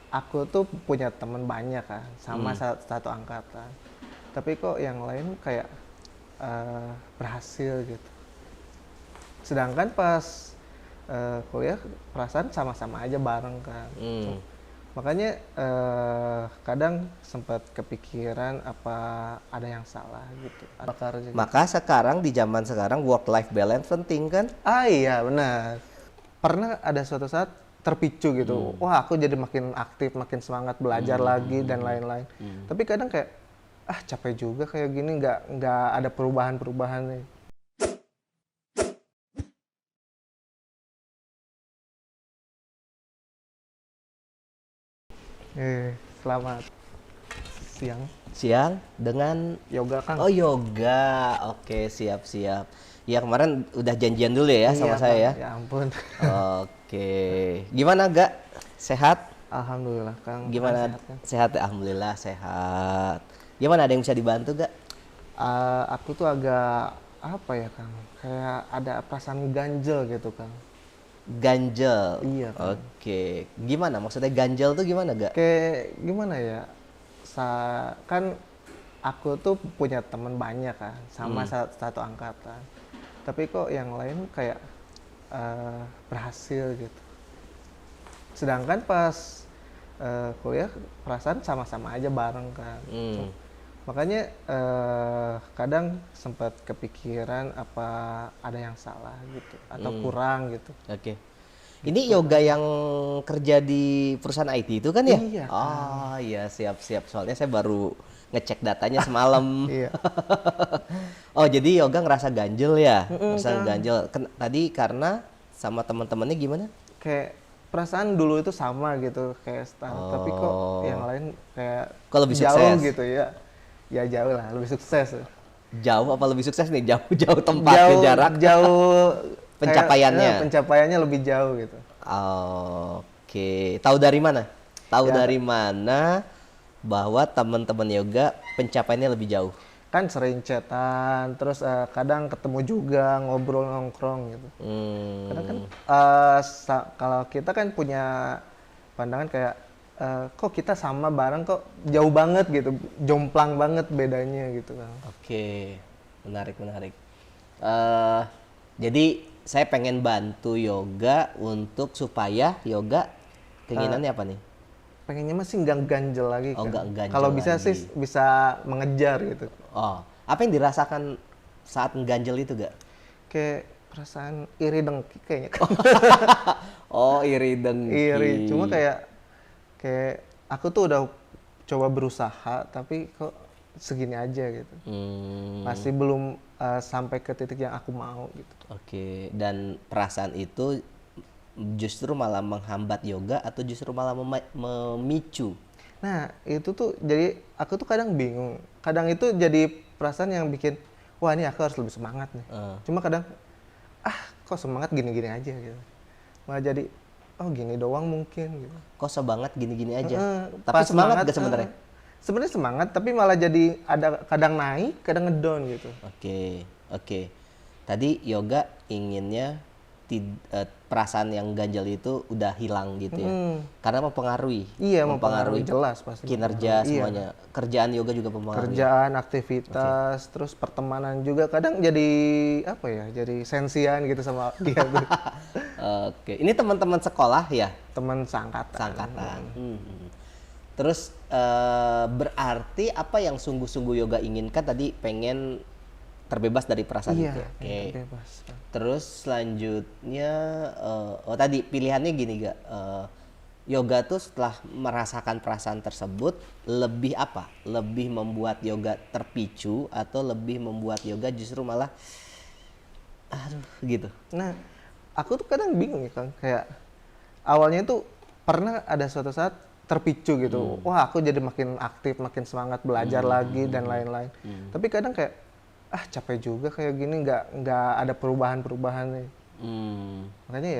aku tuh punya temen banyak kan, sama satu angkatan. Tapi kok yang lain kayak berhasil gitu. Sedangkan pas kuliah perasaan sama-sama aja bareng kan. Makanya kadang sempat kepikiran apa ada yang salah gitu. Maka sekarang di zaman sekarang work life balance penting kan? Ah iya benar. Pernah ada suatu saat terpicu gitu. Wah aku jadi makin aktif, makin semangat belajar lagi dan lain-lain. Tapi kadang kayak capek juga kayak gini, nggak ada perubahan-perubahan nih. Selamat siang. Siang dengan Yoga Kang. oh yoga. Oke, siap-siap. Ya kemarin udah janjian dulu ya sama Iya, saya Kang. ya. Ya ampun. Oke. Gimana gak? Sehat? Alhamdulillah Kang. Gimana? Sehat kan? Sehat ya? Alhamdulillah sehat. Gimana, ada yang bisa dibantu gak? Aku tuh agak apa ya Kang? Kayak ada perasaan ganjel gitu Kang. Ganjel. Iya Kang. Oke. Gimana? Maksudnya ganjel tuh gimana gak? Kayak gimana ya? Kan aku tuh punya temen banyak kan, sama satu angkatan. Tapi kok yang lain kayak berhasil gitu. Sedangkan pas kuliah perasaan sama-sama aja bareng kan. Makanya kadang sempat kepikiran apa ada yang salah gitu atau kurang gitu. Oke. Ini yoga yang kerja di perusahaan IT itu kan ya? Iya, Kak. Oh iya, siap-siap. Soalnya saya baru ngecek datanya semalam. Iya. Oh, jadi yoga ngerasa ganjel ya? Ngerasa Kang. ganjel. Tadi karena sama teman-temannya gimana? Kayak perasaan dulu itu sama gitu kayak tapi kok yang lain kayak Kok lebih jauh sukses? gitu ya. Ya jauh lah, lebih sukses. Jauh apa lebih sukses nih? Jauh-jauh tempatnya, Jauh jarak? jauh Pencapaiannya? pencapaiannya lebih jauh gitu. Oke. Tahu dari mana? Tahu Ya, dari mana bahwa teman-teman yoga pencapaiannya lebih jauh? kan sering chatan, terus kadang ketemu juga ngobrol nongkrong gitu. Karena kan kalau kita kan punya pandangan kayak kok kita sama bareng kok jauh banget gitu, jomplang banget bedanya gitu kan. Oke, menarik menarik. Jadi saya pengen bantu yoga untuk supaya yoga keinginannya apa nih? Pengennya masih nggak ganjel lagi Oh, kan. nggak ganjel Kalau bisa lagi. sih bisa mengejar gitu. Oh, apa yang dirasakan saat ngeganjel itu gak? Kayak perasaan iri dengki kayaknya kan. Oh, iri dengki. Iri, cuma kayak aku tuh udah coba berusaha tapi kok segini aja gitu. Masih belum sampai ke titik yang aku mau gitu. Oke, dan perasaan itu justru malah menghambat yoga atau justru malah memicu? Nah, itu tuh jadi aku tuh kadang bingung. Kadang itu jadi perasaan yang bikin wah ini aku harus lebih semangat nih. Cuma kadang kok semangat gini-gini aja gitu. Malah jadi oh gini doang mungkin gitu. Kok sebanget gini-gini aja? Tapi Pas semangat gak sebenarnya? sebenarnya semangat tapi malah jadi ada kadang naik, kadang ngedown gitu. Oke, oke. Tadi yoga inginnya perasaan yang ganjal itu udah hilang gitu ya. Karena mempengaruhi. Iya, mempengaruhi jelas pasti. Kinerja Mempengaruhi. Iya. semuanya. Kerjaan yoga juga mempengaruhi. Kerjaan, aktivitas, terus pertemanan juga kadang jadi apa ya? Jadi sensian gitu sama dia tuh. Oke, ini teman-teman sekolah ya? Teman seangkatan. Seangkatan. Terus berarti apa yang sungguh-sungguh yoga inginkan tadi pengen terbebas dari perasaan Iya, itu. Oke. bebas. Terus selanjutnya tadi pilihannya gini gak? Yoga tuh setelah merasakan perasaan tersebut lebih apa? Lebih membuat yoga terpicu atau lebih membuat yoga justru malah aduh gitu. Nah, aku tuh kadang bingung ya Kang, kayak awalnya tuh pernah ada suatu saat terpicu gitu. Wah, aku jadi makin aktif, makin semangat belajar lagi dan lain-lain. Tapi kadang kayak capek juga kayak gini, nggak ada perubahan-perubahan nih. Makanya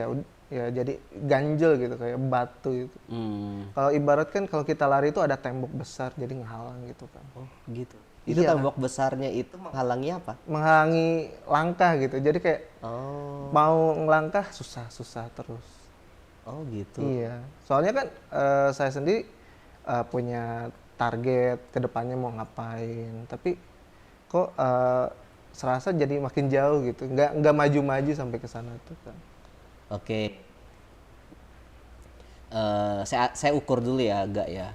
ya jadi ganjel gitu kayak batu gitu. Kalau ibarat kan kalau kita lari itu ada tembok besar jadi ngehalang gitu kan. Oh gitu. Itu Iya. tembok besarnya itu menghalangi apa? Menghalangi langkah gitu. Jadi kayak mau ngelangkah susah terus. Oh gitu. Iya, soalnya kan saya sendiri punya target kedepannya mau ngapain, tapi kok serasa jadi makin jauh gitu, nggak maju-maju sampai ke sana tuh kan. Oke. Saya ukur dulu ya agak ya.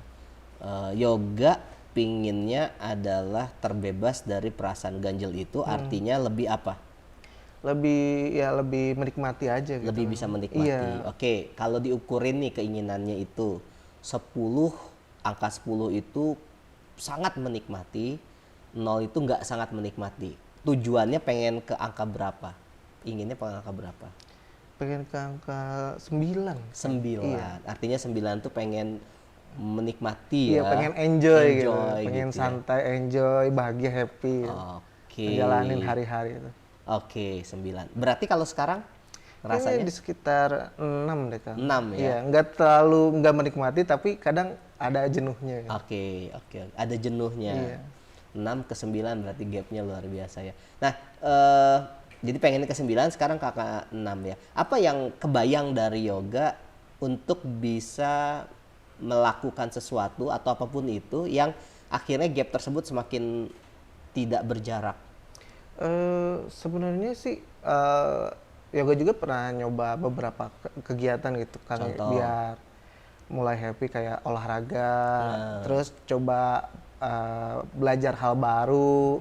Yoga pinginnya adalah terbebas dari perasaan ganjel itu, artinya lebih apa? Lebih menikmati aja gitu. Lebih bisa menikmati. Iya. Oke, kalau diukurin nih keinginannya itu 10, angka 10 itu sangat menikmati, 0 itu nggak sangat menikmati. Tujuannya pengen ke angka berapa? Inginnya pengen angka berapa? Pengen ke angka 9. 9. Iya. Artinya 9 tuh pengen menikmati Iya, ya. pengen enjoy gitu, pengen gitu ya. santai, enjoy, bahagia, happy, Oke. ngejalanin hari-hari itu. Oke, 9. Berarti kalau sekarang Kayaknya rasanya di sekitar 6 deh Kang. 6 ya? Iya, nggak menikmati tapi kadang ada jenuhnya. Ya. Oke. Ada jenuhnya. Iya. 6 ke 9 berarti gapnya luar biasa ya. Nah, jadi pengen ke 9, sekarang kakak 6 ya. Apa yang kebayang dari yoga untuk bisa melakukan sesuatu atau apapun itu yang akhirnya gap tersebut semakin tidak berjarak? Sebenarnya sih yoga juga pernah nyoba beberapa kegiatan gitu kan Contoh? biar mulai happy kayak olahraga, terus coba belajar hal baru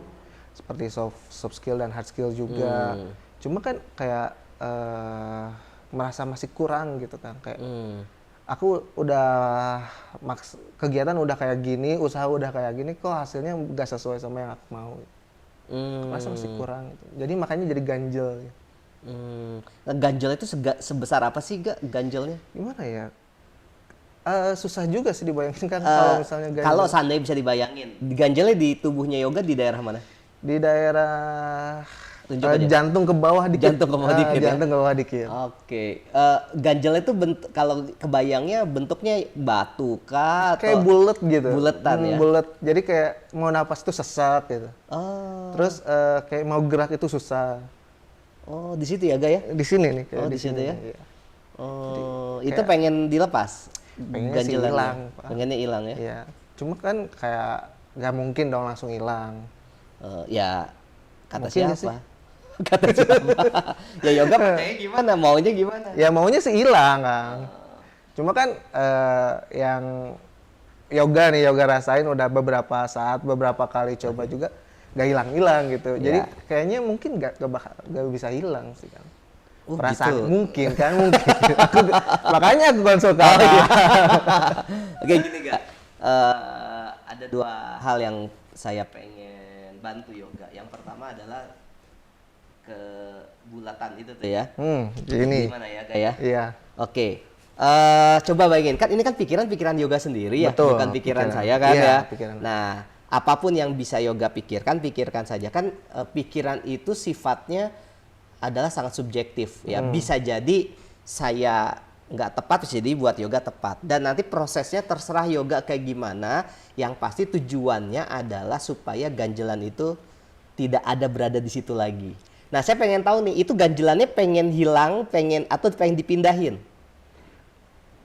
seperti soft skill dan hard skill juga. Cuma kan kayak merasa masih kurang gitu kan kayak aku udah kegiatan udah kayak gini, usaha udah kayak gini, kok hasilnya nggak sesuai sama yang aku mau. Merasa masih kurang gitu. Jadi makanya jadi ganjel. Nah, ganjel itu sebesar apa sih gak ganjelnya? Gimana ya? Susah juga sih dibayangin kan kalau misalnya ganjel. Kalau seandainya bisa dibayangin, ganjelnya di tubuhnya yoga di daerah mana? Di daerah Tunjuk aja. jantung ke bawah dikit. Jantung ke bawah dikit ya? Jantung ke bawah dikit. Oke. Ganjel itu kalau kebayangnya bentuknya batu kah Kayak atau bulat gitu. buletan ya? Bulat. Jadi kayak mau napas tuh sesak gitu. Oh. Terus kayak mau gerak itu susah. Oh, di situ ya, Ga ya? Di sini nih kayak Oh, di di situ sini. ya? Iya. Oh, itu pengen dilepas? Pengennya sih Ganjelannya? hilang, Pak. Pengennya hilang ya? Iya. Cuma kan kayak nggak mungkin dong langsung hilang. Ya, kata Mungkin siapa? sih. Kata siapa? Ya yoga percaya gimana? Maunya gimana? Ya maunya sih hilang, Kang. Cuma kan yang yoga rasain udah beberapa saat, beberapa kali coba juga nggak hilang-hilang gitu. Jadi Ya. kayaknya mungkin nggak bisa hilang sih kan. Oh, Perasaan gitu. mungkin kan mungkin. Makanya aku konsultan. Oke, gini Ga. Ada 2 hal yang saya pengen bantu yoga. Yang pertama adalah kebulatan itu tuh ya. Ini. Gimana ya, Ga ya? Iya. Oke. Coba bayangin, kan ini kan pikiran yoga sendiri ya, Betul, bukan pikiran pikiran. saya kan Iya, ya. pikiran. Nah, apapun yang bisa yoga pikirkan saja kan. Pikiran itu sifatnya adalah sangat subjektif ya. Bisa jadi saya nggak tepat, bisa jadi buat yoga tepat. Dan nanti prosesnya terserah yoga kayak gimana. Yang pasti tujuannya adalah supaya ganjelan itu tidak ada berada di situ lagi. Nah, saya pengen tahu nih, itu ganjelannya pengen hilang, atau pengen dipindahin?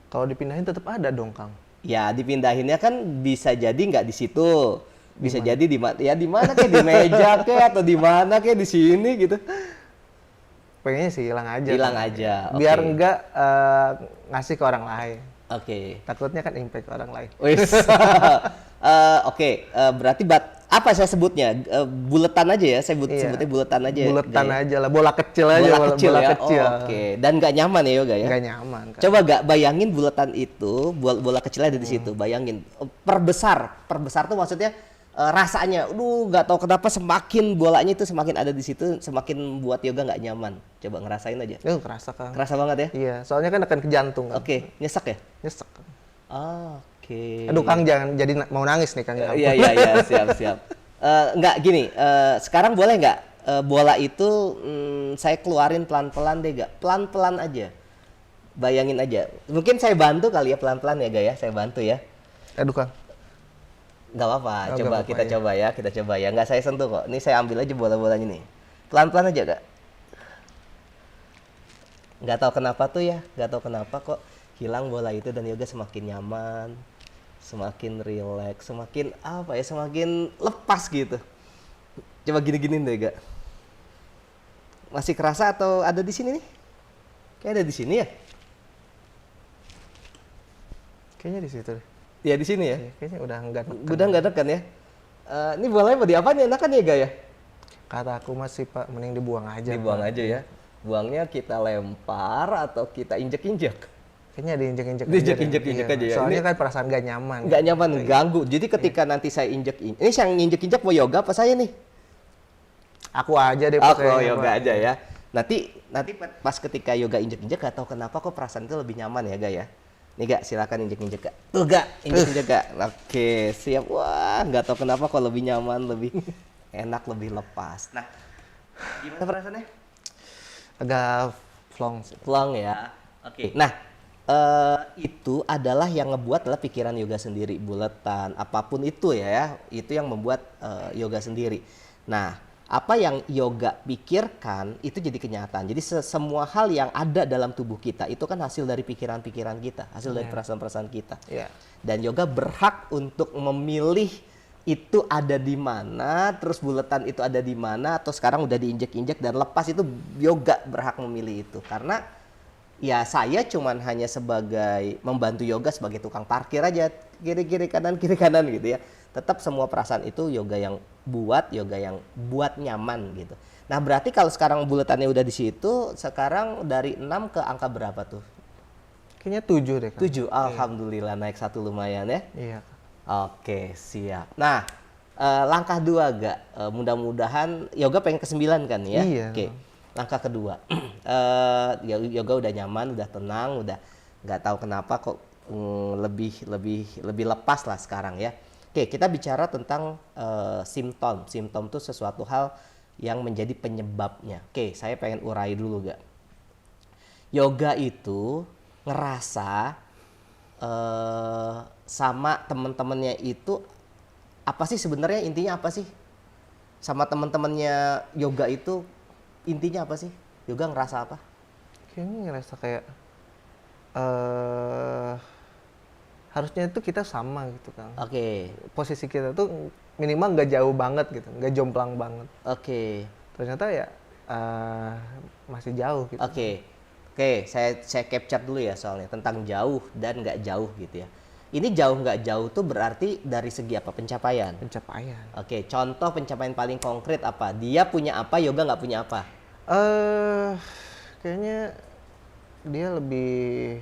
Kalau dipindahin tetap ada dong, Kang. Ya, dipindahinnya kan bisa jadi nggak di situ. Bisa jadi di mana kayak di meja kayak atau di mana kayak di sini gitu. Pengennya sih hilang aja. Hilang Kang. aja. Biar oke. nggak ngasih ke orang lain. Oke. Takutnya kan impact ke orang lain. Wis. Oke, berarti apa saya sebutnya? Buletan aja ya, Iya. sebutnya buletan aja. Buletan Gaya. aja lah, bola kecil aja. Bola kecil bola ya. kecil. Oh, oke. Dan nggak nyaman ya yoga ya? Nggak nyaman kan. Coba gak bayangin buletan itu, bola kecilnya ada di situ. Bayangin, perbesar tuh maksudnya rasanya, nggak tahu kenapa semakin bolanya itu semakin ada di situ, semakin buat yoga nggak nyaman. Coba ngerasain aja. Kerasa Kang. Kerasa banget ya? Iya, soalnya kan akan ke jantung kan. Oke, nyesek ya? Nyesek. Oke. Aduh Kang, jangan jadi mau nangis nih Kang. Iya, siap. Nggak gini, sekarang boleh nggak bola itu saya keluarin pelan-pelan deh, gak? Pelan-pelan aja. Bayangin aja. Mungkin saya bantu kali ya pelan-pelan ya, Ga ya. Saya bantu ya. Aduh Kang. Nggak apa-apa, Oh, coba nggak apa-apa, kita ya. coba ya, kita coba ya. Nggak saya sentuh kok. Ini saya ambil aja bola-bolanya nih. Pelan-pelan aja, Kak. Nggak tahu kenapa tuh ya, nggak tahu kenapa kok. hilang bola itu dan yoga semakin nyaman, semakin rileks, semakin apa ya, semakin lepas gitu. Coba gini-gini deh, Ga. Masih kerasa atau ada di sini nih? Kayak ada di sini ya? Kayaknya di situ deh. Ya di sini ya. Iya, kayaknya udah enggak neken. Udah nggak dekan ya? Ini bolanya mau diapain ya? Enakan ya, Ga ya? Kata aku masih Pak, mending dibuang aja. Dibuang Pak. aja ya. Buangnya kita lempar atau kita injek-injek? Kayaknya diinjek-injek Diinjek-injek aja. aja ya. Soalnya Ini kan perasaan gak nyaman. nggak nyaman, ganggu. Jadi ketika nanti saya injek ini yang injek-injek mau yoga apa saya nih? Aku aja deh Aku kayaknya, yoga Pak. aja ya. Nanti pas ketika yoga injek-injek gak tahu kenapa kok perasaan itu lebih nyaman ya, Ga ya. Nih, Ga, silakan injek-injek, Ga. Tuh, Ga, injek-injek, Ga. Oke, siap. Wah, nggak tahu kenapa kok lebih nyaman, lebih enak, lebih lepas. Nah, gimana perasaannya? Agak flong sih. Plong ya. Oke. Nah, itu adalah yang ngebuat adalah pikiran yoga sendiri, buletan, apapun itu ya, itu yang membuat yoga sendiri. Nah, apa yang yoga pikirkan itu jadi kenyataan. Jadi semua hal yang ada dalam tubuh kita itu kan hasil dari pikiran-pikiran kita, hasil dari perasaan-perasaan kita. Iya. Dan yoga berhak untuk memilih itu ada di mana, terus buletan itu ada di mana, atau sekarang udah diinjek-injek dan lepas, itu yoga berhak memilih itu. Karena ya saya cuman hanya sebagai membantu yoga sebagai tukang parkir aja, kiri kanan gitu ya. Tetap semua perasaan itu yoga yang buat nyaman gitu. Nah, berarti kalau sekarang buletannya udah di situ, sekarang dari 6 ke angka berapa tuh? Kayaknya 7 deh, Kang. 7. Alhamdulillah naik 1 lumayan ya. Iya. Oke, siap. Nah, langkah 2, Ga. Mudah-mudahan yoga pengen ke 9 kan ya? Iya. Oke. Langkah kedua, yoga udah nyaman, udah tenang, udah nggak tahu kenapa kok lebih lepas lah sekarang ya. Oke, kita bicara tentang simptom. Simptom itu sesuatu hal yang menjadi penyebabnya. Oke, saya pengen urai dulu, Ga. Yoga itu ngerasa sama teman-temannya itu apa sih sebenarnya, intinya apa sih? Sama teman-temannya yoga itu intinya apa sih? Yoga ngerasa apa? Kayaknya ngerasa kayak harusnya itu kita sama gitu, Kang. Oke. Posisi kita tuh minimal nggak jauh banget gitu, nggak jomplang banget. Oke. Ternyata ya masih jauh gitu. Oke, saya capture dulu ya soalnya tentang jauh dan nggak jauh gitu ya. Ini jauh nggak jauh tuh berarti dari segi apa? Pencapaian. Pencapaian. Oke, contoh pencapaian paling konkret apa? Dia punya apa, yoga nggak punya apa? Kayaknya dia lebih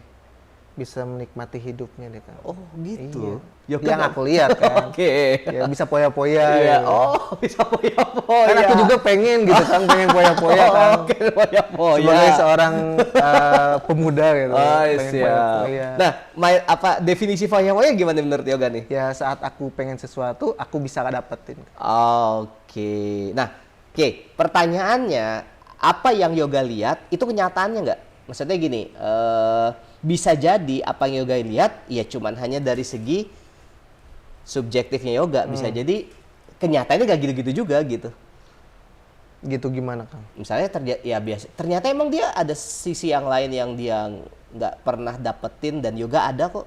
bisa menikmati hidupnya deh, Kang. Oh gitu. Iya. Yoga Yang aku lihat kan. Oke. Ya bisa poya-poya. Iya. gitu. Oh, bisa poya-poya. Kan aku juga pengen gitu kan, pengen poya-poya kan. Oke, poya-poya. Sebagai seorang pemuda gitu. Oh, pengen siap. poya-poya. Nah, apa definisi poya-poya gimana menurut yoga nih? Ya saat aku pengen sesuatu, aku bisa dapetin. Oke. Nah, pertanyaannya, apa yang yoga lihat itu kenyataannya nggak? Maksudnya gini, bisa jadi apa yang yoga lihat ya cuman hanya dari segi subjektifnya yoga. Bisa jadi kenyataannya nggak gitu-gitu juga gitu. Gitu gimana, Kang? Misalnya ternyata emang dia ada sisi yang lain yang dia nggak pernah dapetin dan yoga ada kok.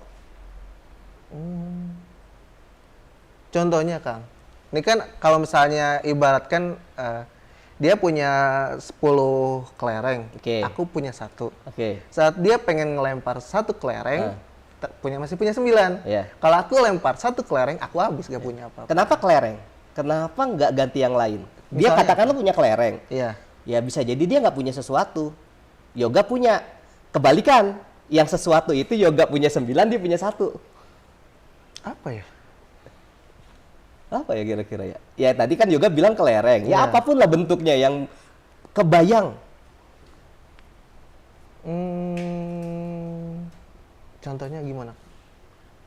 Contohnya, Kang. Ini kan kalau misalnya ibaratkan dia punya 10 kelereng, Oke. aku punya 1. Oke. Saat dia pengen ngelempar 1 kelereng, masih punya 9. Iya. Kalau aku lempar 1 kelereng, aku habis gak punya apa-apa. Kenapa kelereng? Kenapa nggak ganti yang lain? Dia Misalnya- katakan lu punya kelereng. Iya. Ya bisa jadi dia nggak punya sesuatu. Yoga punya kebalikan. Yang sesuatu itu yoga punya 9, dia punya 1. Apa ya? Apa ya kira-kira ya? Ya tadi kan yoga bilang kelereng. Ya Iya. apapun lah bentuknya yang kebayang. Contohnya gimana?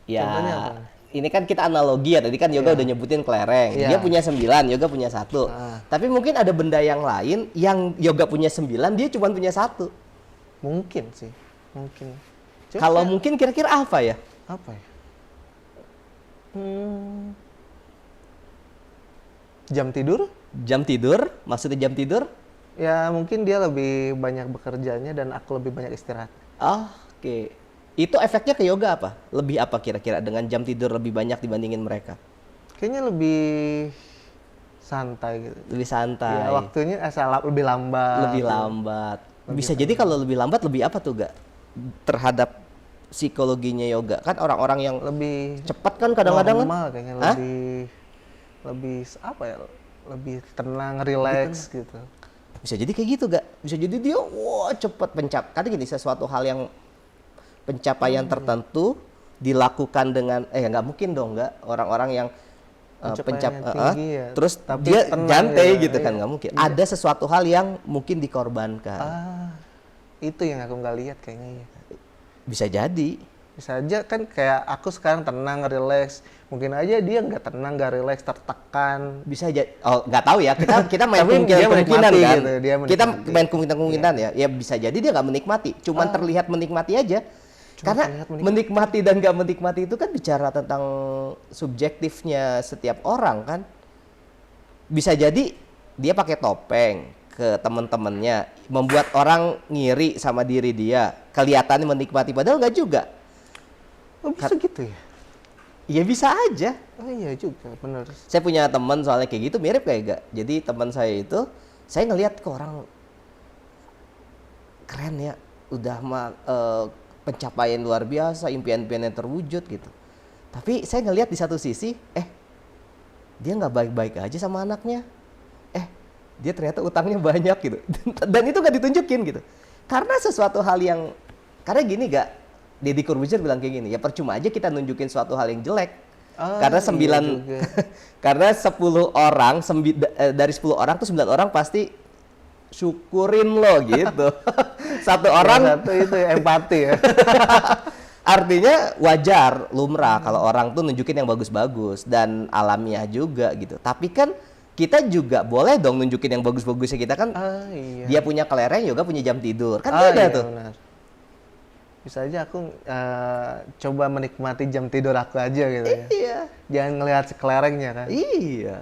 Ya Contohnya apa? ini kan kita analogi ya. Tadi kan yoga Iya. udah nyebutin kelereng. Iya. Dia punya 9, yoga punya 1. Tapi mungkin ada benda yang lain yang yoga punya 9, dia cuma punya 1. Mungkin sih. Mungkin. Coba Kalau ya, mungkin kira-kira apa ya? apa ya? Jam tidur? Jam tidur? Maksudnya jam tidur? Ya mungkin dia lebih banyak bekerjanya dan aku lebih banyak istirahat. Oh, oke. Itu efeknya ke yoga apa? Lebih apa kira-kira dengan jam tidur lebih banyak dibandingin mereka? Kayaknya lebih santai gitu. Lebih Ya santai, waktunya lebih lambat. lebih gitu. lambat. Lebih Bisa jadi kalau lebih lambat lebih apa tuh gak? Terhadap psikologinya yoga. Kan orang-orang yang Lebih cepat kan kadang-kadang kan? normal kayaknya, Hah? lebih apa ya? Lebih tenang, relax gitu. Bisa jadi kayak gitu gak? Bisa jadi dia wah cepet karena gini sesuatu hal yang pencapaian tertentu dilakukan dengan nggak mungkin dong nggak orang-orang yang Pencapaian tinggi ya, terus tapi dia tenang nyantai ya, gitu kan iya. nggak mungkin. Ada sesuatu hal yang mungkin dikorbankan. Itu yang aku nggak lihat kayaknya ya. Bisa jadi. Bisa aja kan kayak aku sekarang tenang, relax. Mungkin aja dia nggak tenang, nggak relax, tertekan. Bisa aja, nggak tahu ya, kita main Tapi dia kemungkinan menikmati kan, gitu, dia kita menikmati. main kemungkinan ya bisa jadi dia nggak menikmati, cuman terlihat menikmati aja, karena terlihat menikmati dan nggak menikmati itu kan bicara tentang subjektifnya setiap orang kan, bisa jadi dia pakai topeng ke temen-temennya, membuat orang ngiri sama diri dia, kelihatannya menikmati padahal nggak juga, Oh bisa gitu ya? ya bisa aja. Oh iya juga, bener. Saya punya teman soalnya kayak gitu mirip kayak gak. Jadi teman saya itu, saya ngelihat ke orang keren ya, udah pencapaian luar biasa, impian-impiannya terwujud gitu. Tapi saya ngelihat di satu sisi, dia nggak baik-baik aja sama anaknya. Dia ternyata utangnya banyak gitu. Dan itu nggak ditunjukin gitu. Karena sesuatu hal yang, karena gini gak, Deddy Corbuzier bilang kayak gini, ya percuma aja kita nunjukin suatu hal yang jelek. Karena karena 10 orang, dari 10 orang tuh 9 orang pasti syukurin lo gitu. Satu orang Satu itu empati ya. artinya wajar, lumrah kalau orang tuh nunjukin yang bagus-bagus dan alamiah juga gitu. Tapi kan kita juga boleh dong nunjukin yang bagus-bagusnya kita kan. Iya. Dia punya kelereng, yoga punya jam tidur. Kan beda Iya, tuh. benar. Bisa aja aku coba menikmati jam tidur aku aja gitu ya. Iya. Jangan ngelihat sekelerengnya kan. Iya.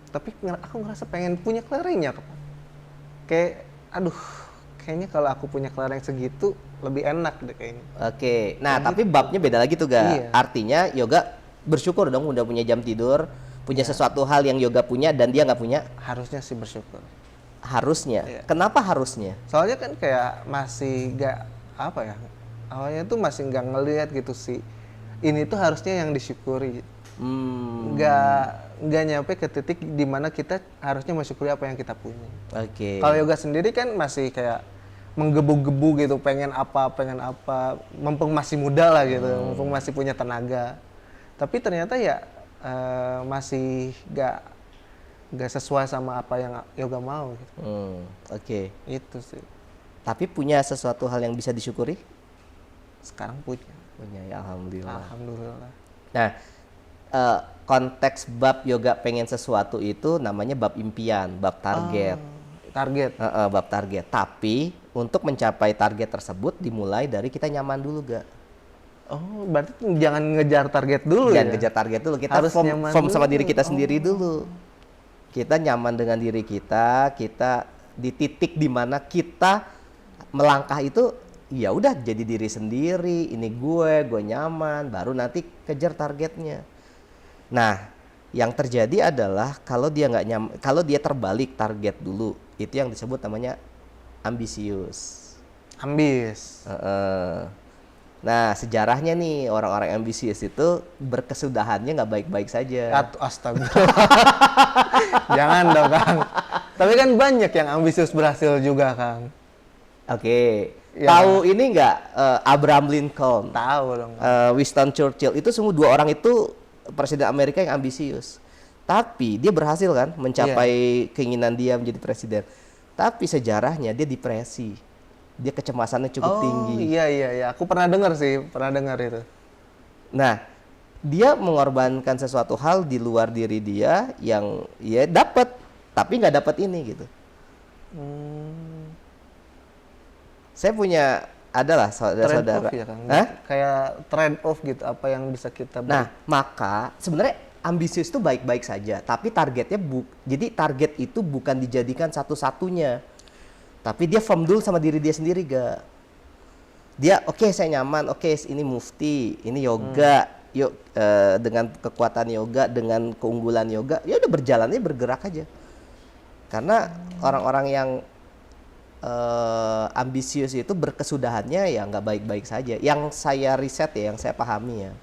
Tapi aku ngerasa pengen punya kelerengnya. Kayak, aduh, kayaknya kalau aku punya kelereng segitu lebih enak deh kayaknya. Oke. Nah, tapi babnya beda lagi tuh, Ga. Iya. Artinya yoga bersyukur dong udah punya jam tidur, punya sesuatu hal yang yoga punya dan dia nggak punya. Harusnya sih bersyukur. Harusnya. Iya. Kenapa harusnya? Soalnya kan kayak masih gak, apa ya, awalnya tuh masih nggak ngelihat gitu sih. Ini tuh harusnya yang disyukuri. Nggak nyampe ke titik dimana kita harusnya mensyukuri apa yang kita punya. Oke. Kalau yoga sendiri kan masih kayak menggebu-gebu gitu, pengen apa, mumpung masih muda lah gitu, mumpung masih punya tenaga. Tapi ternyata ya masih nggak sesuai sama apa yang yoga mau gitu. Oke. Itu sih. Tapi punya sesuatu hal yang bisa disyukuri? Sekarang punya. Punya ya, alhamdulillah. Alhamdulillah. Nah, konteks bab yoga pengen sesuatu itu namanya bab impian, bab target. Target. Bab target. Tapi untuk mencapai target tersebut dimulai dari kita nyaman dulu, Ga. Oh, berarti jangan ngejar target dulu ya? Jangan kejar target dulu, kita Harus nyaman form sama dulu. diri kita sendiri dulu. Kita nyaman dengan diri kita di titik dimana kita melangkah itu ya udah jadi diri sendiri, ini gue nyaman, baru nanti kejar targetnya. Nah, yang terjadi adalah kalau dia nggak nyaman, kalau dia terbalik target dulu, itu yang disebut namanya ambisius. Ambis. Nah, sejarahnya nih orang-orang ambisius itu berkesudahannya nggak baik-baik saja. Astaga. Jangan dong, Kang. Tapi kan banyak yang ambisius berhasil juga, Kang. Oke. Ya. Tahu ini nggak Abraham Lincoln, Tahu dong. Winston Churchill, itu semua dua orang itu presiden Amerika yang ambisius. Tapi dia berhasil kan mencapai keinginan dia menjadi presiden. Tapi sejarahnya dia depresi. Dia kecemasannya cukup tinggi. Iya. Aku pernah dengar itu. Nah, dia mengorbankan sesuatu hal di luar diri dia yang ya dapat, tapi nggak dapat ini gitu. Saya punya adalah saudara-saudara. Trade off ya, Kang? Kayak trade off gitu, apa yang bisa kita Nah, maka sebenarnya ambisius itu baik-baik saja, tapi targetnya jadi target itu bukan dijadikan satu-satunya. Tapi dia firm dulu sama diri dia sendiri, Ga. Dia oke, saya nyaman, oke ini mufti, ini yoga, yuk dengan kekuatan yoga, dengan keunggulan yoga, ya udah berjalannya bergerak aja. Karena orang-orang yang ambisius itu berkesudahannya ya nggak baik-baik saja. Yang saya riset ya, yang saya pahami ya.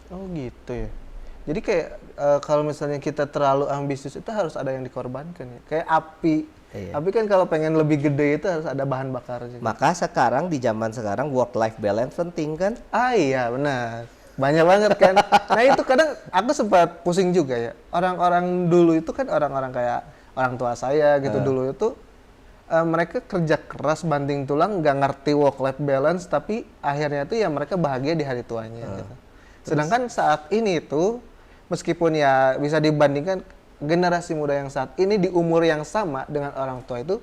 Oh gitu ya. Jadi kayak kalau misalnya kita terlalu ambisius itu harus ada yang dikorbankan ya. Kayak api. Iya. Api kan kalau pengen lebih gede itu harus ada bahan bakar juga. Maka sekarang di zaman sekarang work life balance penting kan? Ah iya benar. Banyak banget kan. Nah itu kadang aku sempat pusing juga ya. Orang-orang dulu itu kan orang-orang kayak orang tua saya gitu dulu itu mereka kerja keras banting tulang nggak ngerti work life balance tapi akhirnya itu ya mereka bahagia di hari tuanya gitu. Sedangkan saat ini itu meskipun ya bisa dibandingkan generasi muda yang saat ini di umur yang sama dengan orang tua itu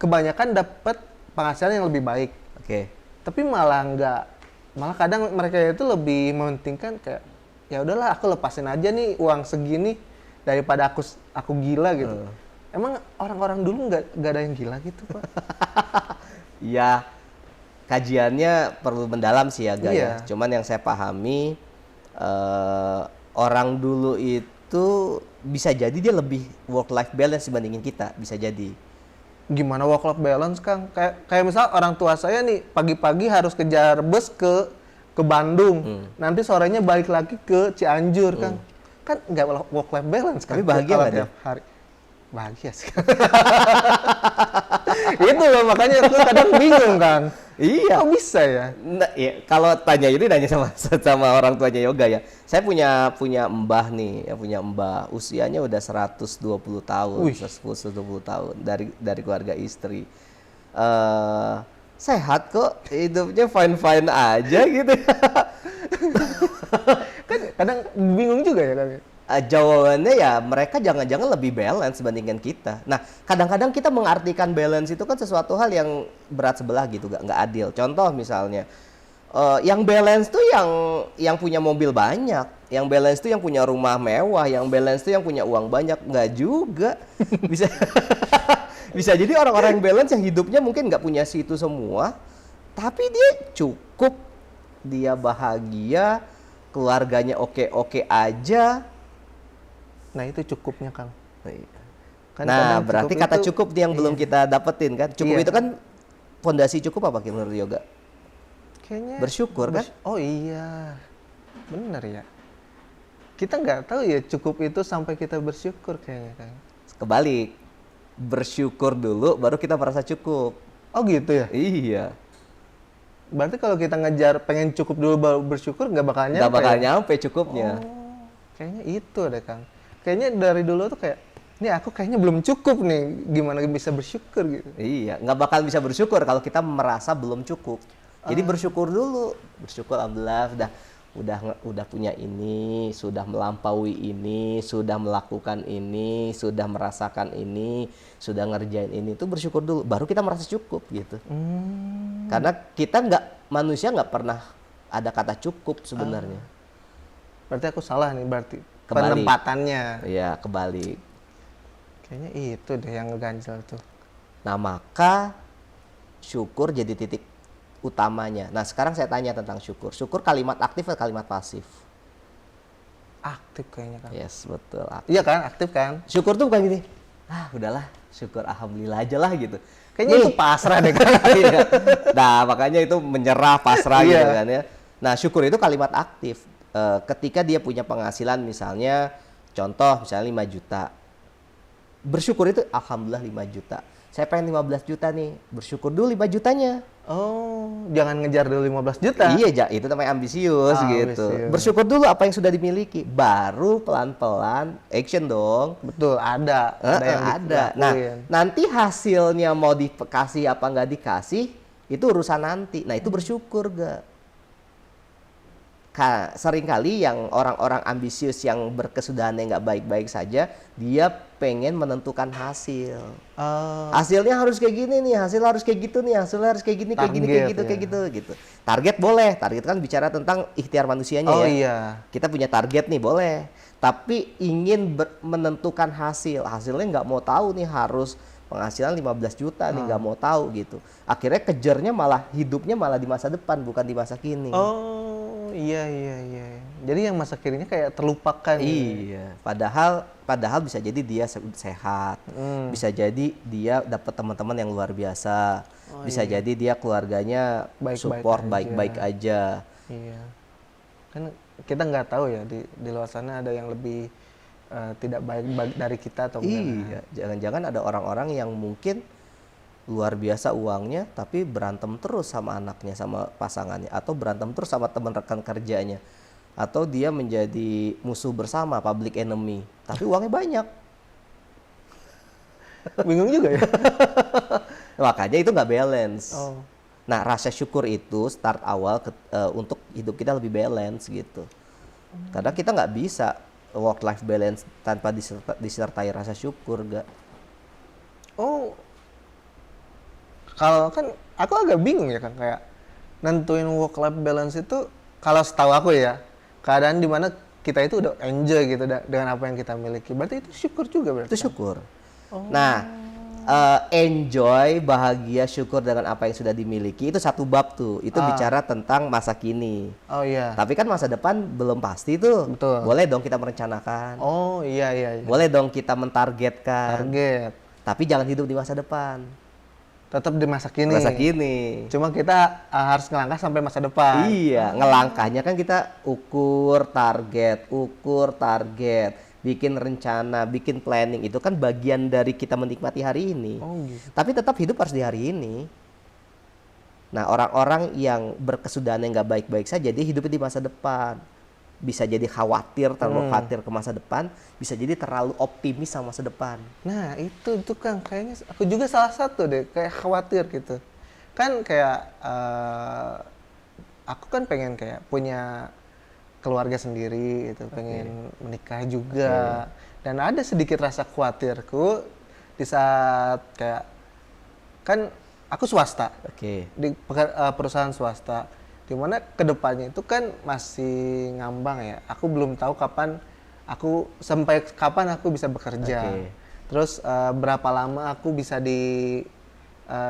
kebanyakan dapat penghasilan yang lebih baik. Oke. Tapi malah kadang mereka itu lebih mementingkan kayak ya udahlah aku lepasin aja nih uang segini daripada aku gila gitu. Emang orang-orang dulu nggak ada yang gila gitu Pak? Ya kajiannya perlu mendalam sih ya Ga, ya. Iya. Cuman yang saya pahami orang dulu itu bisa jadi dia lebih work life balance dibandingin kita, bisa jadi. Gimana work life balance Kang? Kayak misal orang tua saya nih pagi-pagi harus kejar bus ke Bandung. Nanti sorenya balik lagi ke Cianjur Kang. Kan nggak work life balance kan? Tapi bahagia kalau nggak dia? tiap hari. Bahagia sih. Itu loh makanya aku kadang bingung Kang. Iya. Kok bisa ya? Nah, ya, kalau tanya ini nanya sama orang tuanya yoga ya. Saya punya mbah nih, ya punya mbah usianya udah 120 tahun, Wih. 120 tahun dari keluarga istri. Sehat kok, hidupnya fine aja gitu. Kan kadang bingung juga ya Kang. Jawabannya ya mereka jangan-jangan lebih balance dibandingkan kita. Nah, kadang-kadang kita mengartikan balance itu kan sesuatu hal yang berat sebelah gitu, nggak adil. Contoh misalnya, yang balance tuh yang punya mobil banyak, yang balance tuh yang punya rumah mewah, yang balance tuh yang punya uang banyak, nggak juga. Bisa bisa jadi orang-orang yang balance yang hidupnya mungkin nggak punya situ semua, tapi dia cukup, dia bahagia, keluarganya oke-oke aja. Nah itu cukupnya Kang. Kan Nah, kadang berarti cukup kata itu- cukup yang belum kita dapetin kan? Cukup Iya. itu kan fondasi cukup apa menurut yoga? Kayaknya Bersyukur kan? Oh iya, bener ya. Kita nggak tahu ya cukup itu sampai kita bersyukur kayaknya Kang. Kebalik. Bersyukur dulu baru kita merasa cukup. Oh gitu ya. Iya. Berarti kalau kita ngejar pengen cukup dulu baru bersyukur nggak bakal nyampe. Nggak bakal ya? nyampe cukupnya. Oh, kayaknya itu deh Kang. Kayaknya dari dulu tuh kayak, nih aku kayaknya belum cukup nih, gimana bisa bersyukur gitu. Iya, nggak bakal bisa bersyukur kalau kita merasa belum cukup. Jadi bersyukur dulu. Bersyukur alhamdulillah udah punya ini, sudah melampaui ini, sudah melakukan ini, sudah merasakan ini, sudah ngerjain ini. Itu bersyukur dulu baru kita merasa cukup gitu. Karena kita manusia nggak pernah ada kata cukup sebenarnya. Berarti aku salah nih berarti. Kebalik. Penempatannya. Iya, kebalik. Kayaknya itu deh yang ngeganjal tuh. Nah, maka syukur jadi titik utamanya. Nah, sekarang saya tanya tentang syukur. Syukur kalimat aktif atau kalimat pasif? Aktif kayaknya Kang. Yes, betul. Aktif. Iya kan, aktif kan? Syukur tuh bukan gini, udahlah, syukur alhamdulillah aja lah gitu. Kayaknya itu pasrah deh Kang. Iya. Nah, makanya itu menyerah, pasrah gitu Iya. kan ya. Nah, syukur itu kalimat aktif. Ketika dia punya penghasilan misalnya, contoh misalnya 5 juta. Bersyukur itu alhamdulillah 5 juta. Saya pengen 15 juta nih, bersyukur dulu 5 jutanya. Oh, jangan ngejar dulu 15 juta. Iya, itu namanya ambisius gitu. Ambisius. Bersyukur dulu apa yang sudah dimiliki, baru pelan-pelan action dong. Betul, ada yang Ada. Nah, dilakuin. nanti hasilnya mau dikasih apa nggak dikasih, itu urusan nanti. Nah, itu bersyukur gak? Seringkali yang orang-orang ambisius yang berkesudahan yang nggak baik-baik saja, dia pengen menentukan hasil. Hasilnya harus kayak gini nih, hasil harus kayak gitu nih, hasilnya harus kayak gini, kayak gini, kayak gitu, Target, kayak gitu. Target boleh, target kan bicara tentang ikhtiar manusianya Oh ya. iya. Kita punya target nih boleh, tapi ingin menentukan hasilnya nggak mau tahu nih harus penghasilan 15 juta nih, nggak mau tahu gitu. Akhirnya kejarnya malah hidupnya malah di masa depan, bukan di masa kini. Oh, iya. Jadi yang masa kirinya kayak terlupakan. Iya, padahal bisa jadi dia sehat, bisa jadi dia dapat teman-teman yang luar biasa, bisa jadi dia keluarganya support baik-baik aja. Iya, kan kita nggak tahu ya di luar sana ada yang lebih tidak baik dari kita atau gimana. Iya, jangan-jangan ada orang-orang yang mungkin luar biasa uangnya, tapi berantem terus sama anaknya, sama pasangannya, atau berantem terus sama teman rekan kerjanya, atau dia menjadi musuh bersama, public enemy, tapi uangnya banyak. Bingung juga ya. Makanya itu nggak balance. Oh. Nah, rasa syukur itu start awal untuk hidup kita lebih balance gitu. Karena kita nggak bisa work life balance tanpa disertai rasa syukur, gak? Oh, kalau kan aku agak bingung ya kan, kayak nentuin work life balance itu kalau setahu aku ya, keadaan dimana kita itu udah enjoy gitu dengan apa yang kita miliki. Berarti itu syukur juga berarti. Itu syukur. Nah, enjoy, bahagia, syukur dengan apa yang sudah dimiliki itu satu bab tuh. Itu bicara tentang masa kini. Oh iya. Tapi kan masa depan belum pasti tuh. Betul. Boleh dong kita merencanakan. Oh iya. Boleh dong kita mentargetkan. Target. Tapi jangan hidup di masa depan. Tetap di masa kini. Masa kini. Cuma kita harus ngelangkah sampai masa depan. Iya, ngelangkahnya kan kita ukur target, bikin rencana, bikin planning. Itu kan bagian dari kita menikmati hari ini. Oh gitu. Tapi tetap hidup harus di hari ini. Nah, orang-orang yang berkesudahan yang nggak baik-baik saja, dia hidupnya di masa depan. Bisa jadi khawatir, terlalu khawatir ke masa depan. Bisa jadi terlalu optimis sama masa depan. Nah itu kan kayaknya aku juga salah satu deh, kayak khawatir gitu. Kan kayak aku kan pengen kayak punya keluarga sendiri gitu, pengen menikah juga. Dan ada sedikit rasa khawatirku di saat kayak, kan aku swasta, di perusahaan swasta, dimana kedepannya itu kan masih ngambang ya. Aku belum tahu sampai kapan aku bisa bekerja. Terus berapa lama aku bisa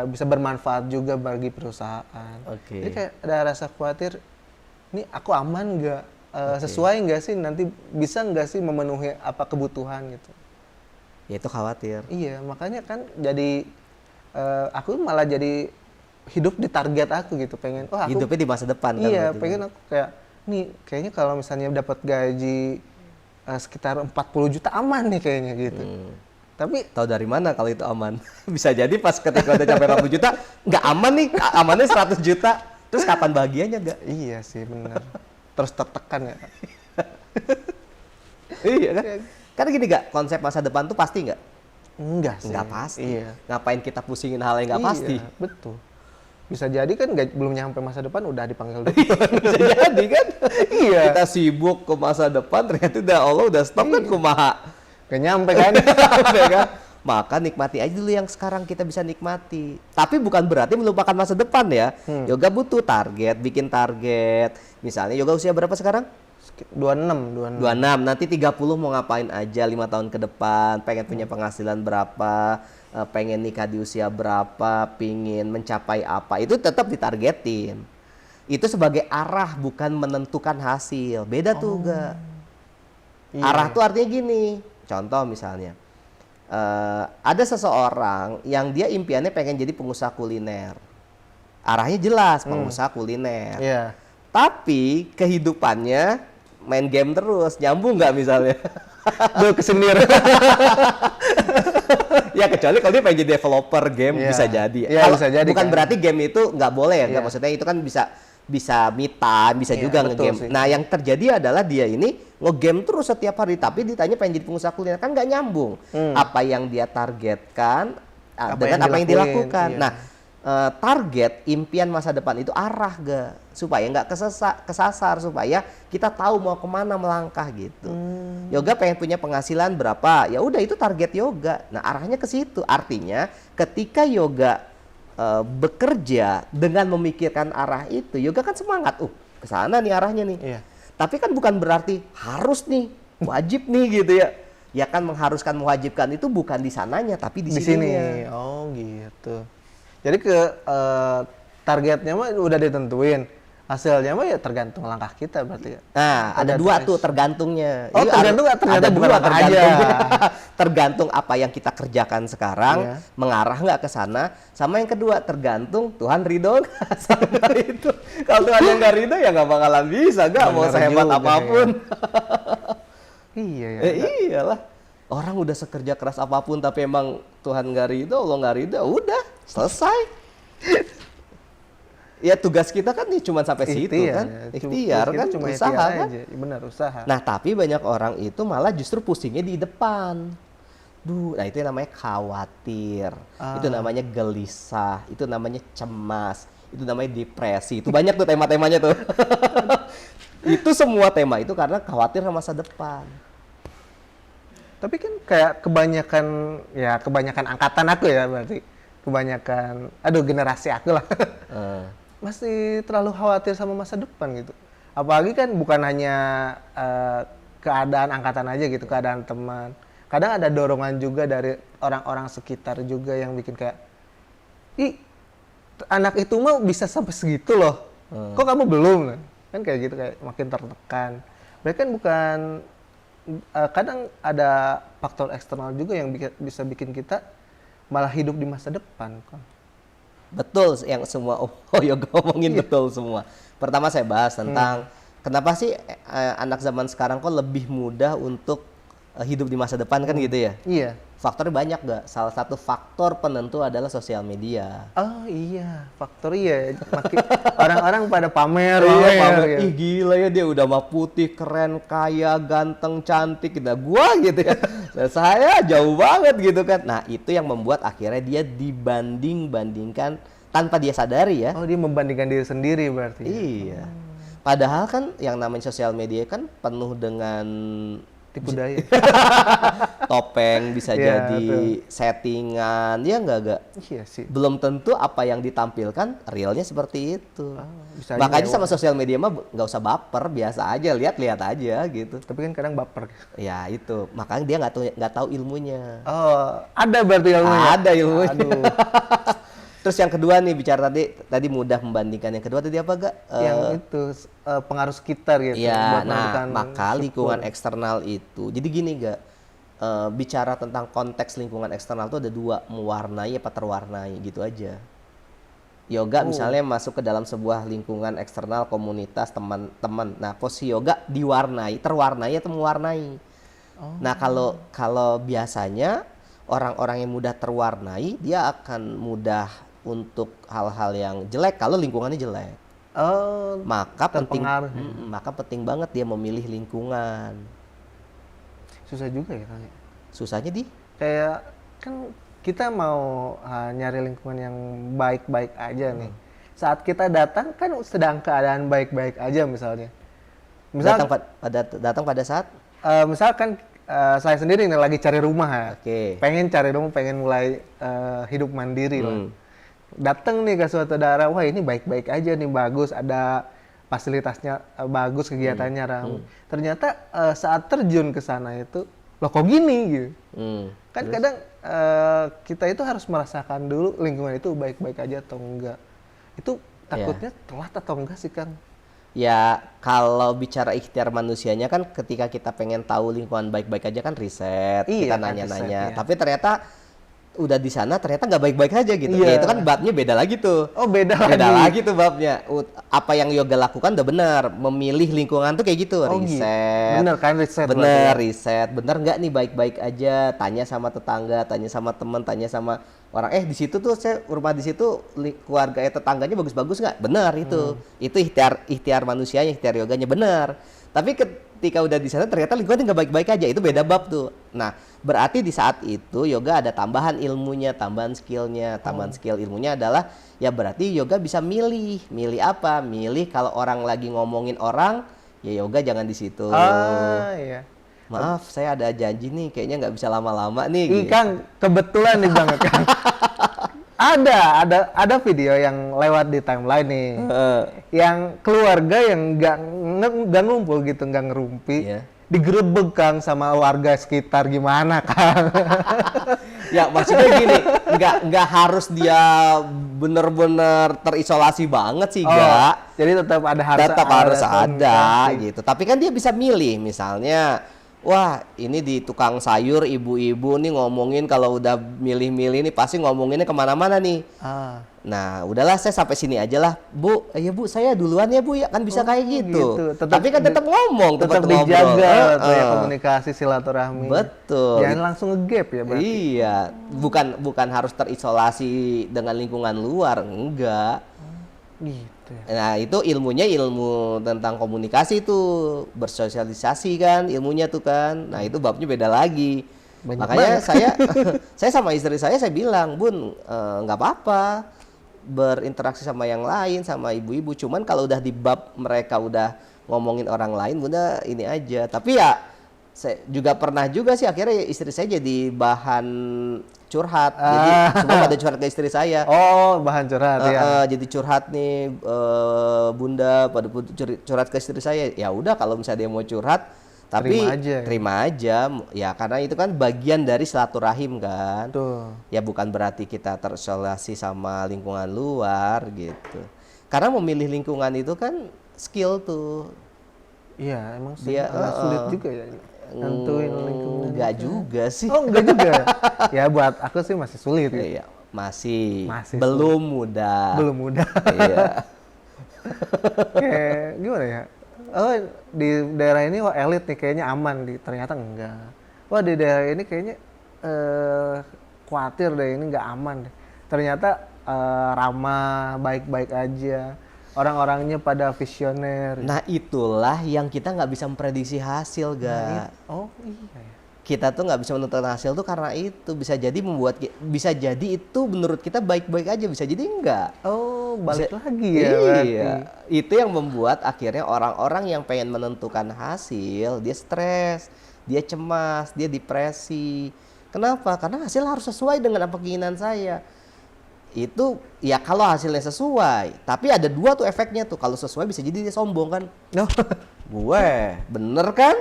bisa bermanfaat juga bagi perusahaan. Jadi kayak ada rasa khawatir, ini aku aman nggak? Sesuai nggak sih, nanti bisa nggak sih memenuhi apa kebutuhan gitu? Ya itu khawatir. Iya, makanya kan jadi aku malah jadi hidup di target aku gitu, pengen aku hidupnya di masa depan kan. Iya, pengen aku kayak nih kayaknya kalau misalnya dapat gaji sekitar 40 juta aman nih kayaknya gitu. Tapi tahu dari mana kalau itu aman? Bisa jadi pas ketika udah capai 40 juta nggak aman nih, amannya 100 juta. Terus kapan bahagianya nggak? Iya sih benar. Terus tertekan ya. Iya kan? Karena gini gak, konsep masa depan tuh pasti nggak? Enggak sih. Nggak pasti. Iya. Ngapain kita pusingin hal yang nggak pasti? Betul. Bisa jadi kan belum nyampe masa depan udah dipanggil dokter. Bisa jadi kan? Iya. Kita sibuk ke masa depan, ternyata Allah udah stop kan kumaha. Gak nyampe kan? Kan? Maka nikmati aja dulu yang sekarang kita bisa nikmati. Tapi bukan berarti melupakan masa depan ya. Yoga butuh target, bikin target. Misalnya Yoga usia berapa sekarang? 26. Nanti 30 mau ngapain aja 5 tahun ke depan, pengen punya penghasilan berapa, pengen nikah di usia berapa, pingin mencapai apa, itu tetap ditargetin. Itu sebagai arah, bukan menentukan hasil. Beda tuh gak? Iya. Arah tuh artinya gini, contoh misalnya, ada seseorang yang dia impiannya pengen jadi pengusaha kuliner. Arahnya jelas, pengusaha kuliner. Iya. Tapi kehidupannya main game terus, nyambung nggak misalnya? Duh kesendir. Ya kecuali kalau dia pengen jadi developer game, bisa jadi. Iya, bisa jadi. Bukan kan? berarti game itu nggak boleh ya, maksudnya itu kan bisa me time, bisa juga nge-game. Nah yang terjadi adalah dia ini nge-game terus setiap hari, tapi ditanya pengen jadi pengusaha kuliner, kan nggak nyambung. Apa yang dia targetkan dengan apa yang dilakukan. Iya. Nah target impian masa depan itu arah gak, supaya nggak kesasar, supaya kita tahu mau kemana melangkah gitu. Yoga pengen punya penghasilan berapa, ya udah itu target Yoga. Nah arahnya ke situ. Artinya ketika Yoga bekerja dengan memikirkan arah itu, Yoga kan semangat, ke sana nih arahnya nih. Iya. Tapi kan bukan berarti harus nih, wajib nih gitu ya. ya kan mengharuskan mewajibkan itu bukan di sananya tapi di Di sini. sininya. Oh gitu. Jadi targetnya mah udah ditentuin. Hasilnya mah ya tergantung langkah kita berarti ya. Nah, ada dua tuh tergantungnya. Oh, Jadi tergantung ternyata ada bukan dua langkah tergantung. Tergantung apa yang kita kerjakan sekarang, Iya. mengarah nggak ke sana. Sama yang kedua, tergantung Tuhan ridho nggak sama itu. Kalau Tuhan yang nggak ridho ya nggak bakalan bisa, nggak mau Benar sehebat juga, apapun. Iya ya. Iyalah. Orang udah sekerja keras apapun tapi emang Tuhan nggak ridho, Allah nggak ridho, udah selesai. Ya tugas kita kan nih cuma sampai situ kan, ikhtiar kan, cuma usaha kan. aja. Benar, usaha. Nah tapi banyak orang itu malah justru pusingnya di depan. Nah itu namanya khawatir, itu namanya gelisah, itu namanya cemas, itu namanya depresi. Itu banyak tuh tema-temanya tuh. Itu semua tema itu karena khawatir sama masa depan. Tapi kan kayak kebanyakan angkatan aku ya berarti. Kebanyakan, generasi aku lah. Masih terlalu khawatir sama masa depan gitu. Apalagi kan bukan hanya keadaan angkatan aja gitu, keadaan teman. Kadang ada dorongan juga dari orang-orang sekitar juga yang bikin kayak, ih anak itu mah bisa sampai segitu loh, kok kamu belum? Kan kayak gitu, kayak makin tertekan. Berarti kan bukan, kadang ada faktor eksternal juga yang bisa bikin kita malah hidup di masa depan kan. Betul yang semua Yoga ngomongin betul semua. Pertama saya bahas tentang kenapa sih anak zaman sekarang kok lebih mudah untuk hidup di masa depan kan gitu ya? Iya. Faktornya banyak gak? Salah satu faktor penentu adalah sosial media. Oh iya, faktor iya. Orang-orang pada pamer. Pamer. Ih gila ya dia udah mah putih, keren, kaya, ganteng, cantik. Nah gua gitu ya. Saya jauh banget gitu kan. Nah itu yang membuat akhirnya dia dibanding-bandingkan tanpa dia sadari ya. Oh dia membandingkan diri sendiri berarti. Iya. Padahal kan yang namanya sosial media kan penuh dengan tipu daya. Topeng bisa Ya, jadi settingan, ya enggak? Iya sih. Belum tentu apa yang ditampilkan realnya seperti itu. Bisa Makanya aja sama sosial media mah nggak usah baper, biasa aja, lihat-lihat aja gitu. Tapi kan kadang baper. Ya itu, makanya dia nggak tahu ilmunya. Oh, ada berarti ilmunya. Ada ilmunya. Aduh. Terus yang kedua nih bicara tadi mudah membandingkan. Yang kedua tadi apa gak? Yang itu pengaruh sekitar gitu. Iya, buat nah menentukan maka syukur. lingkungan eksternal itu. Jadi gini gak, bicara tentang konteks lingkungan eksternal itu ada dua, mewarnai apa terwarnai gitu aja. Yoga misalnya masuk ke dalam sebuah lingkungan eksternal, komunitas, teman-teman. Nah posisi yoga terwarnai atau mewarnai. Nah kalau biasanya orang-orang yang mudah terwarnai, dia akan mudah untuk hal-hal yang jelek kalau lingkungannya jelek. Oh, Maka penting banget dia memilih lingkungan. susah juga ya kali. Susahnya Kayak kan kita mau nyari lingkungan yang baik-baik aja nih. Saat kita datang kan sedang keadaan baik-baik aja misalnya. datang pada saat Misalkan saya sendiri nih lagi cari rumah ya. Oke. Pengen cari rumah, pengen mulai hidup mandiri lah. Datang nih ke suatu daerah, wah ini baik-baik aja nih, bagus, ada fasilitasnya bagus, kegiatannya ramai. Ternyata saat terjun ke sana itu, loh kok gini gitu. Kan kadang kita itu harus merasakan dulu lingkungan itu baik-baik aja atau enggak. Itu takutnya telat atau enggak sih Kang? Ya kalau bicara ikhtiar manusianya kan ketika kita pengen tahu lingkungan baik-baik aja kan riset, kita Kan, nanya-nanya. riset, Tapi ternyata udah di sana ternyata nggak baik-baik aja gitu. Ya itu kan babnya beda lagi tuh. Oh beda lagi tuh babnya. Apa yang yoga lakukan udah benar, memilih lingkungan tuh kayak gitu, riset. Bener kan riset. Bener riset, bener nggak nih baik-baik aja. Tanya sama tetangga, tanya sama teman, tanya sama orang. Di situ tuh saya rumah di situ keluarga tetangganya bagus-bagus nggak? Bener itu. Itu ikhtiar manusianya, ikhtiar yoganya bener. Tapi ketika udah di sana ternyata lingkungannya nggak baik-baik aja, itu beda bab tuh. Nah berarti di saat itu yoga ada tambahan ilmunya, tambahan skillnya, tambahan skill ilmunya adalah ya berarti yoga bisa milih apa? Milih kalau orang lagi ngomongin orang, ya yoga jangan di situ. Iya. Maaf, saya ada janji nih, kayaknya nggak bisa lama-lama nih. Gitu. Kang, kebetulan nih banget Kang. Ada video yang lewat di timeline nih, yang keluarga yang nggak ngumpul gitu, nggak ngerumpi, digerebek Kang sama warga sekitar gimana Kang? Ya maksudnya gini, nggak harus dia bener-bener terisolasi banget sih, Ga. Jadi tetap Tetap harus ada komunikasi. gitu. Tapi kan dia bisa milih, misalnya, wah ini di tukang sayur ibu-ibu nih ngomongin kalau udah milih-milih nih pasti ngomonginnya kemana-mana nih. Ah, Nah, udahlah saya sampai sini aja lah, Bu. Ya Bu, saya duluan ya Bu ya, kan bisa kayak gitu. Tapi kan tetap ngomong, tetap ngobrol. dijaga tuh ya komunikasi silaturahmi. Betul. Jangan langsung nge-gap ya berarti. Iya, bukan harus terisolasi dengan lingkungan luar, enggak. Gitu ya. Nah, itu ilmunya ilmu tentang komunikasi tuh, bersosialisasi kan ilmunya tuh kan. Nah, itu babnya beda lagi. Banyak Makanya banget. saya sama istri saya bilang, Bun, nggak apa-apa berinteraksi sama yang lain, sama ibu-ibu. Cuman kalau udah di bab mereka udah ngomongin orang lain, Bunda ini aja. Tapi ya saya juga pernah juga sih akhirnya istri saya jadi bahan curhat. Jadi semua pada curhat ke istri saya. Oh, bahan curhat ya. Jadi curhat nih Bunda pada curhat ke istri saya. Ya udah kalau misalnya dia mau curhat tapi terima aja ya karena itu kan bagian dari silaturahim kan. Tuh. Ya bukan berarti kita terisolasi sama lingkungan luar gitu. Karena memilih lingkungan itu kan skill tuh. Iya, emang sih Dia agak sulit juga ya. Nentuin lingkungan. Enggak juga sih. Oh, enggak juga. Ya buat aku sih masih sulit ya. Iya, masih sulit. belum mudah. Belum mudah. Iya. Kayak gimana ya? Oh, di daerah ini wah elit nih kayaknya aman, ternyata enggak. Wah, di daerah ini kayaknya khawatir deh ini enggak aman deh. Ternyata ramah, baik-baik aja. Orang-orangnya pada visioner. Nah, itulah yang kita nggak bisa memprediksi hasil, Ga. Oh iya ya. Kita tuh nggak bisa menentukan hasil tuh karena itu bisa jadi bisa jadi itu menurut kita baik-baik aja, bisa jadi enggak. Oh, balik Bisa- lagi ya berarti. Iya, itu yang membuat akhirnya orang-orang yang pengen menentukan hasil, dia stres, dia cemas, dia depresi. Kenapa? Karena hasil harus sesuai dengan apa keinginan saya. Itu ya kalau hasilnya sesuai, tapi ada dua tuh efeknya tuh. Kalau sesuai bisa jadi dia sombong kan. No. Gue, bener kan?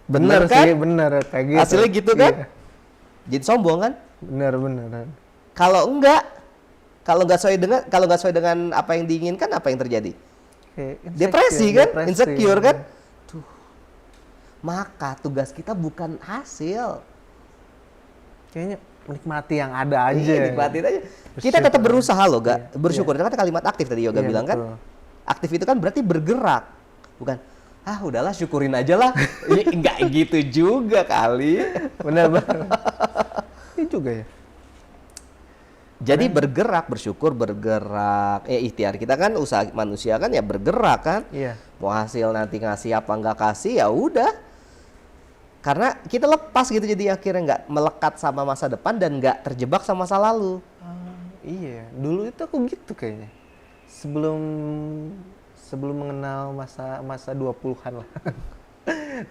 Bener kan? sih, bener kayak gitu. Hasilnya gitu kan? Iya. Jadi sombong kan? Bener. Kalau nggak sesuai dengan apa yang diinginkan, apa yang terjadi? Kayak Depresi kan? depresi. Insecure kan? Tuh. Maka tugas kita bukan hasil. Kayaknya menikmati yang ada aja. Iya, nikmatin aja. Kita Bersyukur. tetap berusaha loh, Gak? Iya. Bersyukur. Itu kan kalimat aktif tadi Yoga Iya, bilang kan? betul. Aktif itu kan berarti bergerak. Bukan, udahlah syukurin aja lah. Enggak gitu juga kali. Bener. Ini juga ya. Jadi bergerak, bersyukur, bergerak. Ikhtiar kita kan usaha manusia kan ya bergerak kan. Iya. Mau hasil nanti ngasih apa nggak kasih ya udah. Karena kita lepas gitu jadi akhirnya nggak melekat sama masa depan dan nggak terjebak sama masa lalu. Iya, dulu itu aku gitu kayaknya. Sebelum mengenal masa 20-an lah.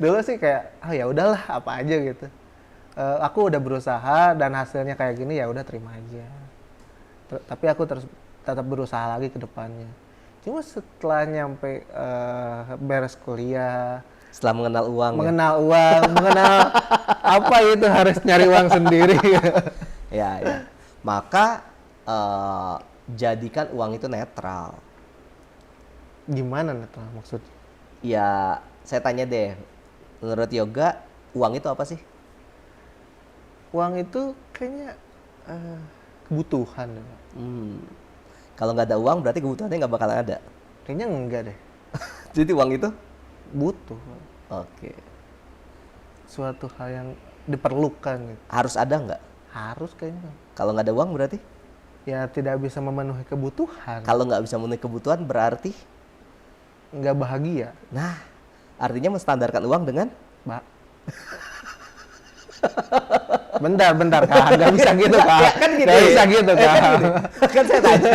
Dulu sih kayak ya udahlah apa aja gitu. Aku udah berusaha dan hasilnya kayak gini ya udah terima aja. Tapi aku terus tetap berusaha lagi ke depannya. Cuma setelah nyampe beres kuliah, Setelah mengenal uang. mengenal apa itu harus nyari uang sendiri. Ya. Maka jadikan uang itu netral. Gimana netral maksudnya? Ya, saya tanya deh. Menurut Yoga, uang itu apa sih? Uang itu kayaknya kebutuhan. Kalau nggak ada uang berarti kebutuhannya nggak bakalan ada. Kayaknya enggak deh. Jadi uang itu? Butuh. Oke. Suatu hal yang diperlukan gitu. Harus ada nggak? Harus kayaknya. Kalau nggak ada uang berarti? Ya tidak bisa memenuhi kebutuhan. Kalau nggak bisa memenuhi kebutuhan berarti? Nggak bahagia. Nah, artinya menstandarkan uang dengan? Bentar Kak, nggak bisa gitu Kak. Kan gitu Nggak ya? bisa gitu Kak. Kan saya tanya.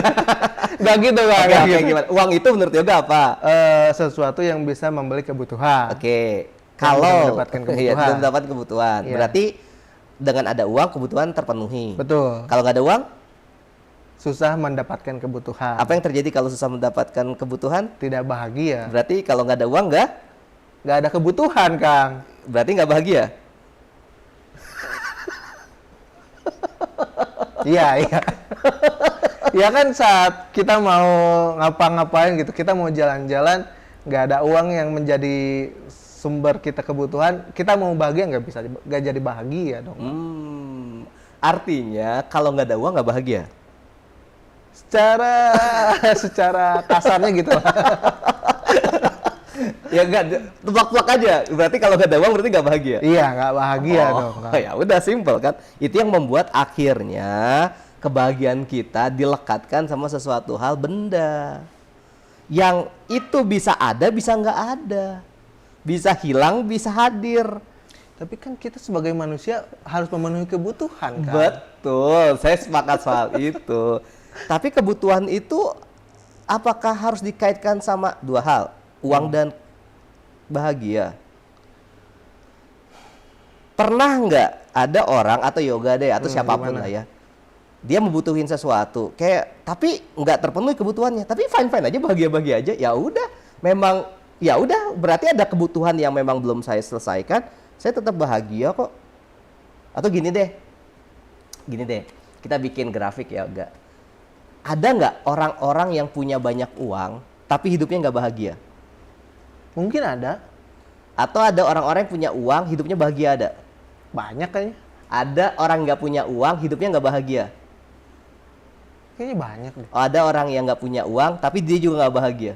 Nggak gitu Kak. Oke, nggak oke, gitu. gimana? Uang itu menurut Yoga apa? Sesuatu yang bisa membeli kebutuhan. Oke. Yang Kalau bisa mendapatkan kebutuhan. Iya, bisa mendapatkan kebutuhan. Iya. Berarti dengan ada uang kebutuhan terpenuhi. Betul. Kalau nggak ada uang, Susah mendapatkan kebutuhan. apa yang terjadi kalau susah mendapatkan kebutuhan? Tidak bahagia. Berarti kalau nggak ada uang nggak nggak ada kebutuhan, Kang. Berarti nggak bahagia? Iya, iya. Ya kan saat kita mau ngapa-ngapain gitu, kita mau jalan-jalan, nggak ada uang yang menjadi sumber kita kebutuhan, kita mau bahagia nggak jadi bahagia dong. Artinya kalau nggak ada uang nggak bahagia? Secara kasarnya gitu lah. Ya nggak, tebak-tebak aja. Berarti kalau nggak ada uang berarti nggak bahagia? Iya, nggak bahagia dong. Kang. Ya udah simpel kan. Itu yang membuat akhirnya kebahagiaan kita dilekatkan sama sesuatu hal, benda yang itu bisa ada, bisa nggak ada, bisa hilang, bisa hadir. Tapi kan kita sebagai manusia harus memenuhi kebutuhan, kan? Betul, saya sepakat soal itu. Tapi kebutuhan itu apakah harus dikaitkan sama dua hal, uang dan bahagia? Pernah nggak ada orang atau yoga deh atau siapapun gimana? lah ya, dia membutuhin sesuatu kayak tapi nggak terpenuhi kebutuhannya, tapi fine aja, bahagia aja, ya udah, memang ya udah, berarti ada kebutuhan yang memang belum saya selesaikan, saya tetap bahagia kok. Atau gini deh, kita bikin grafik ya, enggak ada nggak orang-orang yang punya banyak uang tapi hidupnya nggak bahagia? Mungkin ada, Atau ada orang-orang yang punya uang hidupnya bahagia? Ada. banyak kayaknya. Ada orang nggak punya uang hidupnya nggak bahagia? Kayaknya banyak deh. Ada orang yang nggak punya uang tapi dia juga nggak bahagia?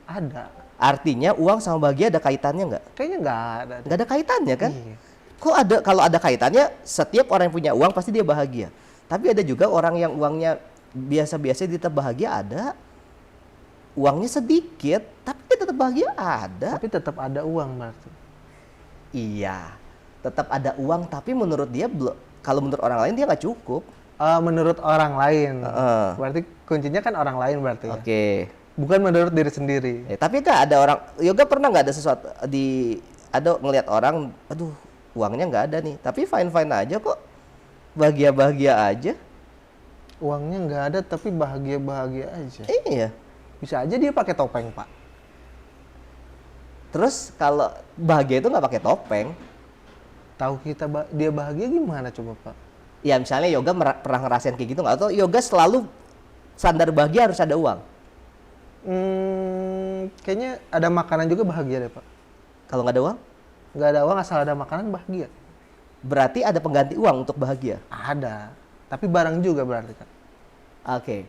Ada. Artinya uang sama bahagia ada kaitannya nggak? Kayaknya nggak ada. Nggak ada kaitannya kan? Iya. Kok ada, kalau ada kaitannya, setiap orang yang punya uang pasti dia bahagia. Tapi ada juga orang yang uangnya biasa-biasa dia tetap bahagia, ada. Uangnya sedikit tapi dia tetap bahagia, ada. Tapi tetap ada uang berarti. Iya, tetap ada uang tapi menurut dia belum. Kalau menurut orang lain dia nggak cukup. Menurut orang lain. Heeh. Berarti kuncinya kan orang lain berarti ya. Oke. Bukan menurut diri sendiri. Tapi nggak ada orang, yoga pernah nggak ada sesuatu ada ngelihat orang, aduh uangnya nggak ada nih, tapi fine aja kok, bahagia aja. Uangnya nggak ada tapi bahagia aja. Iya. Bisa aja dia pakai topeng, Pak. Terus kalau bahagia itu nggak pakai topeng, Tahu kita dia bahagia gimana coba, Pak? ya misalnya yoga pernah ngerasain kayak gitu nggak? Atau yoga selalu standar bahagia harus ada uang? Kayaknya ada makanan juga bahagia deh, Pak. Kalau nggak ada uang, Nggak ada uang asal ada makanan bahagia. berarti ada pengganti uang untuk bahagia. Ada. Tapi barang juga berarti, kan. Oke.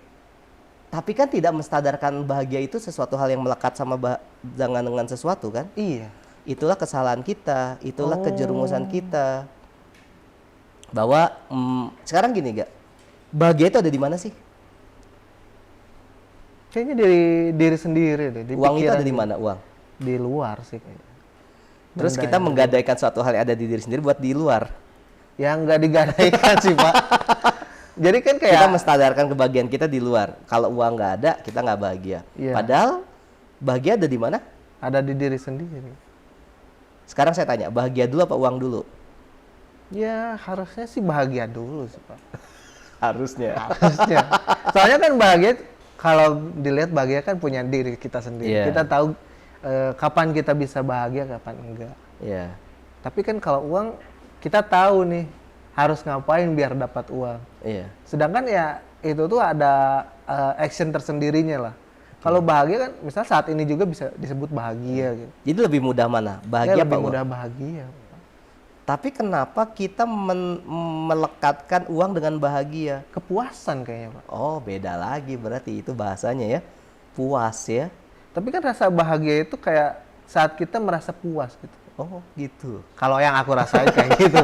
Tapi kan tidak menstadarkan bahagia itu sesuatu hal yang melekat sama dengan sesuatu kan? Iya. Itulah kesalahan kita, itulah kejerumusan kita. Bahwa sekarang gini gak, bahagia itu ada di mana sih? Kayaknya dari diri sendiri deh. Di Uang itu pikiran ada di juga. mana uang? Di luar sih kayaknya. Terus Benda kita yang menggadaikan suatu hal yang ada di diri sendiri buat di luar. yang nggak digadaikan sih, Pak. Jadi kan kayak Kita menstadarkan kebahagiaan kita di luar. Kalau uang nggak ada, kita nggak bahagia. Iya. Padahal bahagia ada di mana? ada di diri sendiri. Sekarang saya tanya, bahagia dulu apa uang dulu? Ya harusnya sih bahagia dulu sih, Pak. Harusnya. Harusnya. Soalnya kan bahagia, kalau dilihat bahagia kan punya diri kita sendiri. Iya. Kita tahu kapan kita bisa bahagia, kapan enggak. Iya. Tapi kan kalau uang, kita tahu nih harus ngapain biar dapat uang. Iya. Sedangkan ya itu tuh ada action tersendirinya lah. Kalau bahagia kan, misal saat ini juga bisa disebut bahagia gitu. Jadi lebih mudah mana? Bahagia Ya, apa lebih uang? mudah bahagia. Tapi kenapa kita melekatkan uang dengan bahagia? Kepuasan kayaknya, Pak. Oh, beda lagi berarti itu bahasanya ya. Puas ya. Tapi kan rasa bahagia itu kayak saat kita merasa puas gitu. Oh, gitu. Kalau yang aku rasain kayak gitu.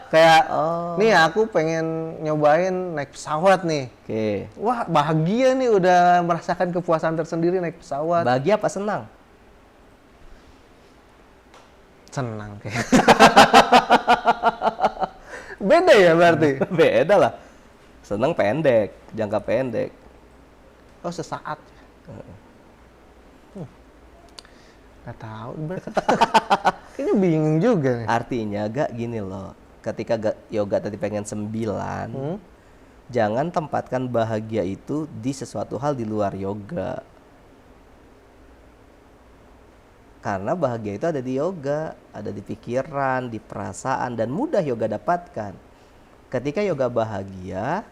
Kayak, Oh. nih aku pengen nyobain naik pesawat nih. Oke. Wah, bahagia nih udah merasakan kepuasan tersendiri naik pesawat. Bahagia apa senang? Senang kayak. Beda ya berarti? Beda lah. Senang pendek, jangka pendek. Oh, sesaat. Gak tahu berarti. Kayaknya bingung juga nih. Artinya gak gini loh. Ketika yoga tadi pengen 9, jangan tempatkan bahagia itu di sesuatu hal di luar yoga. Karena bahagia itu ada di yoga, ada di pikiran, di perasaan, dan mudah yoga dapatkan. Ketika yoga bahagia,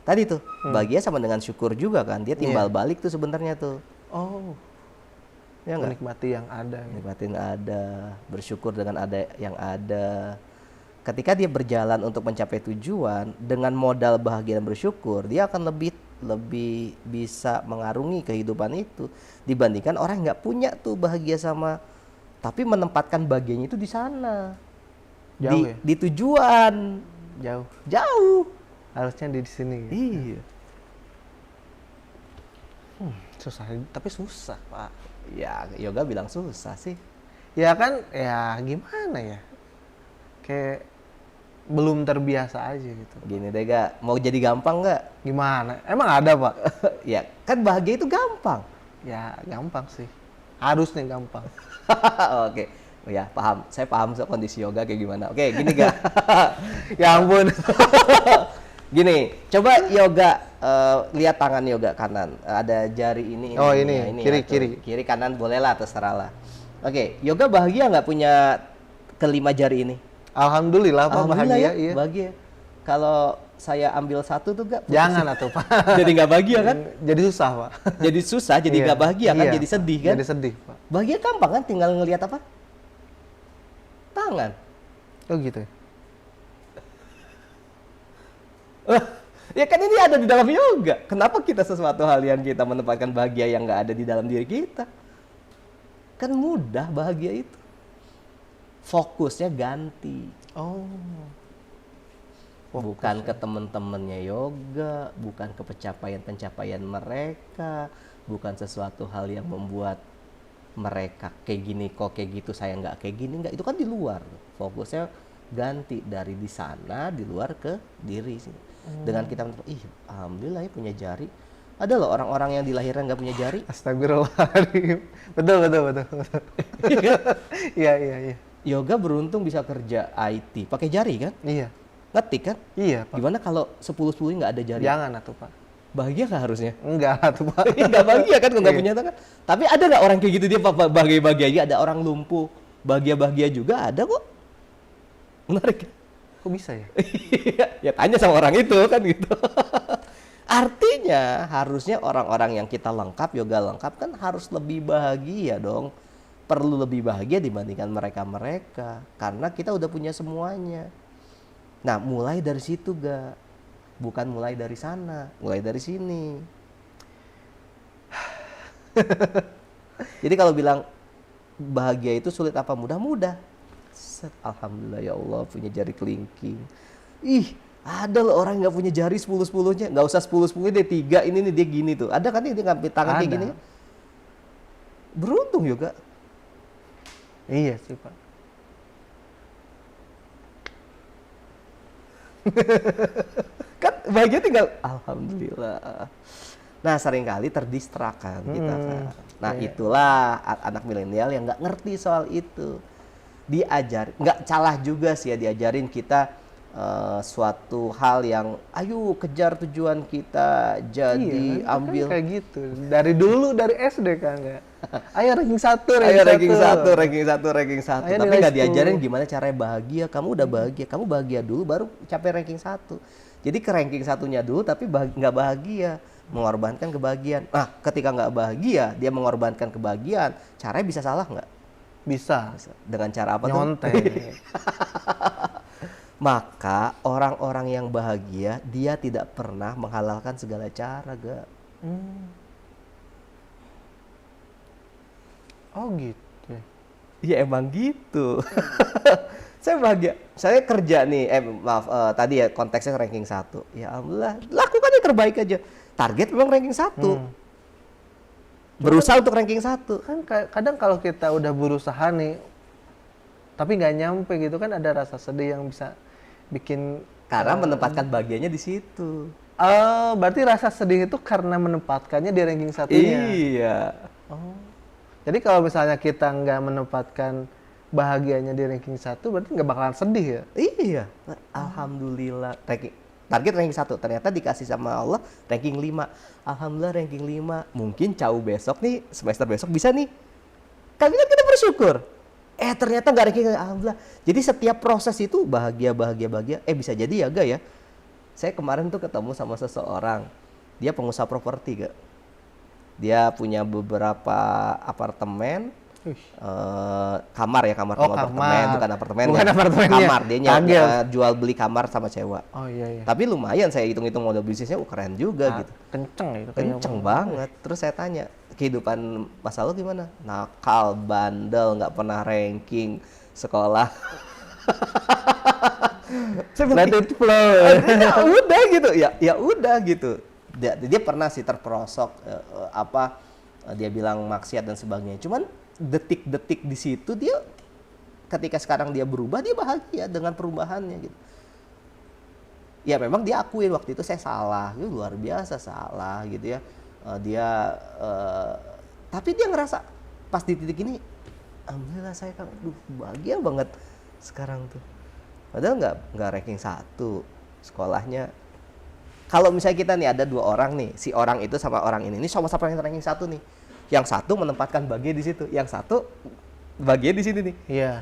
tadi tuh bahagia sama dengan syukur juga kan, dia timbal balik tuh sebenarnya tuh. Oh, Ya nggak? menikmati yang ada. Nikmatin ada, bersyukur dengan ada yang ada. Ketika dia berjalan untuk mencapai tujuan dengan modal bahagia dan bersyukur, dia akan lebih bisa mengarungi kehidupan itu dibandingkan orang yang nggak punya tuh bahagia sama, tapi menempatkan bahagianya itu di sana, Jauh ya? di tujuan Jauh. jauh. Harusnya di sini. Iya. Susah, tapi susah, Pak. Ya, yoga bilang susah sih. Ya kan, ya gimana ya? Kayak belum terbiasa aja gitu. Gini deh, Ga, mau jadi gampang nggak? Gimana? Emang ada, Pak? Ya, kan bahagia itu gampang. Ya, gampang sih. Harusnya gampang. Oke. Oh ya, paham. Saya paham soal kondisi yoga kayak gimana. Oke, gini Ga. Ya ampun. Gini, coba yoga lihat tangan yoga kanan. Ada jari ini. Oh, ya, ini, ya, kiri. tuh. Kiri kanan bolehlah, terserah lah. Oke, yoga bahagia nggak punya kelima jari ini? Alhamdulillah, Pak, Alhamdulillah bahagia. ya, Iya. bahagia. Kalau saya ambil satu tuh Gak? Jangan atuh, Pak. Jadi nggak bahagia kan? Jadi susah, Pak. Jadi susah, jadi Iya, nggak bahagia kan? iya, Jadi sedih kan? Jadi sedih, Pak. Bahagia gampang kan? Tinggal ngelihat apa? Tangan. Oh gitu ya? Ya kan ini ada di dalam yoga. Kenapa kita sesuatu hal yang kita menempatkan bahagia yang nggak ada di dalam diri kita? Kan mudah bahagia itu. Fokusnya ganti. Oh. Bukan ke teman-temannya yoga, bukan ke pencapaian-pencapaian mereka, bukan sesuatu hal yang membuat mereka kayak gini kok kayak gitu saya nggak kayak gini, nggak, itu kan di luar. Fokusnya ganti dari di sana di luar ke diri sih. Dengan kita alhamdulillah ya punya jari. Ada loh orang-orang yang dilahirkan nggak punya jari. Astagfirullahaladzim. Betul. Iya. Yoga beruntung bisa kerja IT pakai jari kan, Iya. ngetik kan. Iya, Pak. Gimana kalau 10-10 nggak ada jari? Jangan atuh, Pak. Bahagia nggak harusnya? Enggak atuh, Pak. Nggak bahagia kan kalau nggak Iya. punya tangan. Tapi ada nggak orang kayak gitu dia bahagia aja? Ada orang lumpuh bahagia juga ada kok. Menarik. Kok bisa ya? Ya tanya sama orang itu kan gitu. Artinya harusnya orang-orang yang kita lengkap, yoga lengkap kan harus lebih bahagia dong. Perlu lebih bahagia dibandingkan mereka-mereka. Karena kita udah punya semuanya. Nah mulai dari situ Ga. Bukan mulai dari sana, mulai dari sini. Jadi kalau bilang bahagia itu sulit apa mudah? Alhamdulillah ya Allah punya jari kelingking. Ih, ada loh orang nggak punya jari 10-10-nya, nggak usah 10-10 deh, 3 ini nih dia gini tuh. Ada kan dia ngambil tangan kayak gini? Beruntung juga. Iya sih, Pak. Kan bahagia tinggal alhamdulillah. Nah seringkali terdistrak kan kita kan. Nah itulah anak milenial yang nggak ngerti soal itu. Diajar, nggak salah juga sih ya diajarin kita suatu hal yang ayo kejar tujuan kita, jadi Iya, ambil kan kayak gitu. Dari dulu dari SD kan enggak. Ayo ranking 1, ayo ranking 1. Ayo Tapi nilai nggak 10. diajarin gimana caranya bahagia. Kamu udah bahagia, kamu bahagia dulu baru capai ranking 1. Jadi ke ranking 1-nya dulu tapi nggak bahagia, mengorbankan kebahagiaan. Nah, ketika nggak bahagia, dia mengorbankan kebahagiaan. Caranya bisa salah nggak? Bisa. Dengan cara apa tuh? Nyontek. Maka orang-orang yang bahagia dia tidak pernah menghalalkan segala cara, Ga. Oh gitu. Ya emang gitu. Saya bahagia. Saya kerja nih, tadi ya konteksnya ranking 1. Ya alhamdulillah, lakukan yang terbaik aja. Target memang ranking 1. Berusaha untuk ranking 1. Kan kadang kalau kita udah berusaha nih, tapi nggak nyampe gitu kan ada rasa sedih yang bisa bikin. Karena menempatkan bagiannya di situ. Berarti rasa sedih itu karena menempatkannya di ranking 1-nya. Iya. Oh. Jadi kalau misalnya kita nggak menempatkan bahagianya di ranking 1, berarti nggak bakalan sedih ya? Iya. Alhamdulillah. Target ranking 1. Ternyata dikasih sama Allah ranking 5. Alhamdulillah ranking 5. Mungkin jauh besok nih, semester besok bisa nih. Kami kan kita bersyukur. Ternyata nggak ranking, alhamdulillah. Jadi setiap proses itu bahagia. Bisa jadi ya Ga ya. Saya kemarin tuh ketemu sama seseorang, dia pengusaha properti Ga. Dia punya beberapa apartemen, kamar apartemen, bukan apartemen. Kamar, dia jual beli kamar sama sewa. Oh iya. Tapi lumayan saya hitung-hitung model bisnisnya, keren juga gitu. Kenceng itu. Kenceng banget. Terus saya tanya, kehidupan Mas Aldo gimana? Nakal, bandel, nggak pernah ranking sekolah. Let it flow. Ya udah gitu, ya udah gitu. Dia pernah sih terperosok dia bilang maksiat dan sebagainya. Cuman detik-detik di situ dia ketika sekarang dia berubah, dia bahagia dengan perubahannya gitu. Ya memang dia akuin waktu itu saya salah, itu luar biasa salah gitu ya. Tapi dia ngerasa pas di titik ini, alhamdulillah saya kan bahagia banget sekarang tuh. Padahal nggak ranking 1 sekolahnya. Kalau misalnya kita nih ada 2 orang nih, si orang itu sama orang ini sama-sama ranking 1 nih. Yang satu menempatkan bahagia di situ, yang satu bahagia di sini nih. Iya.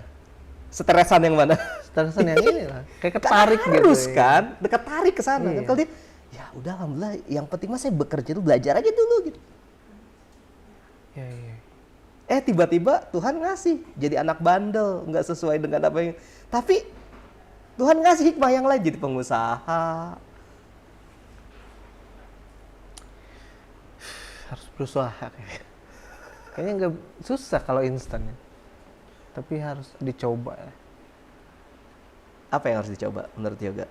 Stresan yang mana? Stresan yang ini lah. Kayak ketarik gitu. Harus kan, ketarik ke sana. Kan kalau dia, ya udah alhamdulillah, yang penting mah saya bekerja itu belajar aja dulu gitu. Iya. Tiba-tiba Tuhan ngasih jadi anak bandel, nggak sesuai dengan apa yang. Tapi Tuhan ngasih hikmah yang lain jadi pengusaha. Harus berusaha kayaknya nggak susah kalau instan ya. Tapi harus dicoba ya. Apa yang harus dicoba menurut Yoga?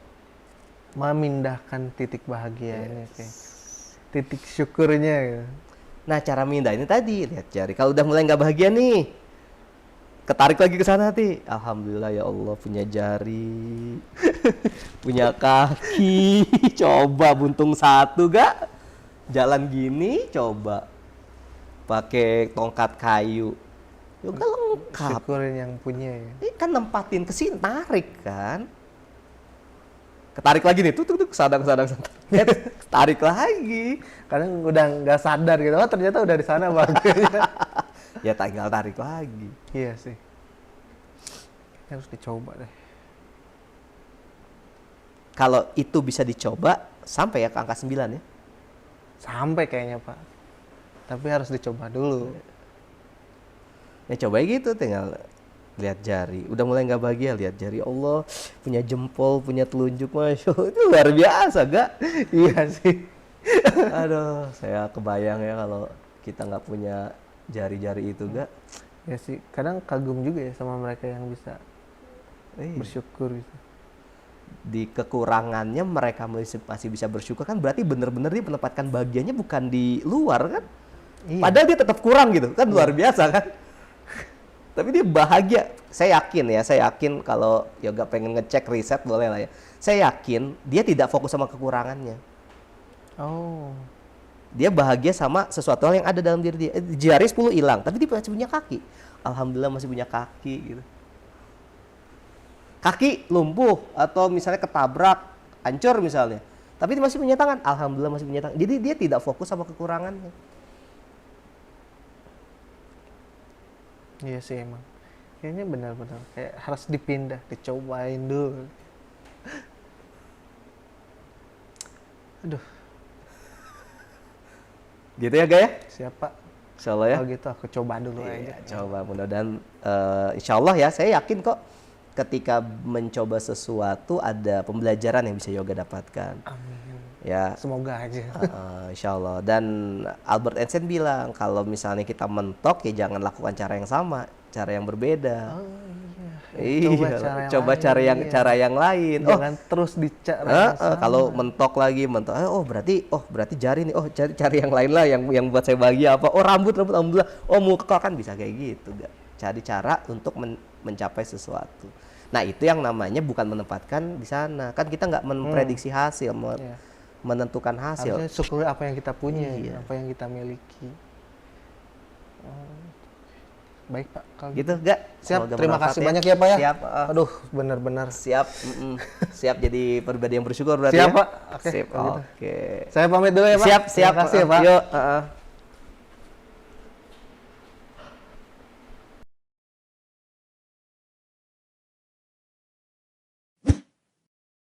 Memindahkan titik bahagia ini kayak titik syukurnya gitu. Nah cara mindah ini tadi lihat jari. Kalau udah mulai nggak bahagia nih, ketarik lagi ke sana hati. Alhamdulillah ya Allah punya jari, punya kaki. Coba buntung 1 Ga. Jalan gini coba pakai tongkat kayu. Yoga lengkap. Syukurin yang punya ya. Ini kan nempatin ke sini, tarik kan. Ketarik lagi nih, tuh sadang. Tarik lagi. Kadang udah nggak sadar gitu, oh ternyata udah di sana bahagianya. Ya tinggal tarik lagi. Iya sih. Harus dicoba deh. Kalau itu bisa dicoba, sampai ya ke angka 9 ya? Sampai kayaknya Pak. Tapi harus dicoba dulu. Ya coba gitu, tinggal lihat jari. Udah mulai nggak bahagia, lihat jari. Allah punya jempol, punya telunjuk, Masya Allah. Itu luar biasa, Ga? Iya sih. Aduh, saya kebayang ya kalau kita nggak punya jari-jari itu, Ga. Ya sih, kadang kagum juga ya sama mereka yang bisa bersyukur gitu. Di kekurangannya mereka masih bisa bersyukur kan, berarti bener-bener dia menempatkan bahagianya bukan di luar kan. Iya. Padahal dia tetap kurang gitu kan, luar biasa kan. Tapi dia bahagia. Saya yakin kalau Yoga pengen ngecek riset boleh lah ya. Saya yakin dia tidak fokus sama kekurangannya. Oh. Dia bahagia sama sesuatu hal yang ada dalam diri dia. Jari 10 hilang, tapi dia masih punya kaki. Alhamdulillah masih punya kaki gitu. Kaki lumpuh atau misalnya ketabrak, hancur misalnya. Tapi dia masih punya tangan. Alhamdulillah masih punya tangan. Jadi dia tidak fokus sama kekurangannya. Iya sih emang. Kayaknya benar-benar kayak harus dipindah, dicobain dulu. Aduh. Gitu ya, Gaya? Siapa? Insyaallah ya. Oh gitu, aku coba dulu aja. Coba mudah-mudahan insyaallah ya, saya yakin kok ketika mencoba sesuatu ada pembelajaran yang bisa Yoga dapatkan. Amin. Ya. Semoga aja. Insyaallah. Dan Albert Einstein bilang kalau misalnya kita mentok ya jangan lakukan cara yang sama, cara yang berbeda. Oh iya. Coba cara yang lain. Jangan terus dicara. Kalau mentok lagi, berarti jari nih. Cari yang lain lah yang buat saya bahagia apa? Rambut alhamdulillah. Muka kan bisa kayak gitu, Gak? Cari cara untuk mencapai sesuatu. Nah, itu yang namanya bukan menempatkan di sana. Kan kita nggak memprediksi hasil, menentukan hasil. Harusnya syukuri apa yang kita punya, apa yang kita miliki. Baik Pak, kalau gitu Gak? Siap, terima kasih banyak ya Pak ya. Siap. Aduh, benar-benar siap. Siap jadi pribadi yang bersyukur berarti. Siap ya? Pak. Oke. Saya pamit dulu ya Pak. Siap. Terima kasih ya Pak. Yuk.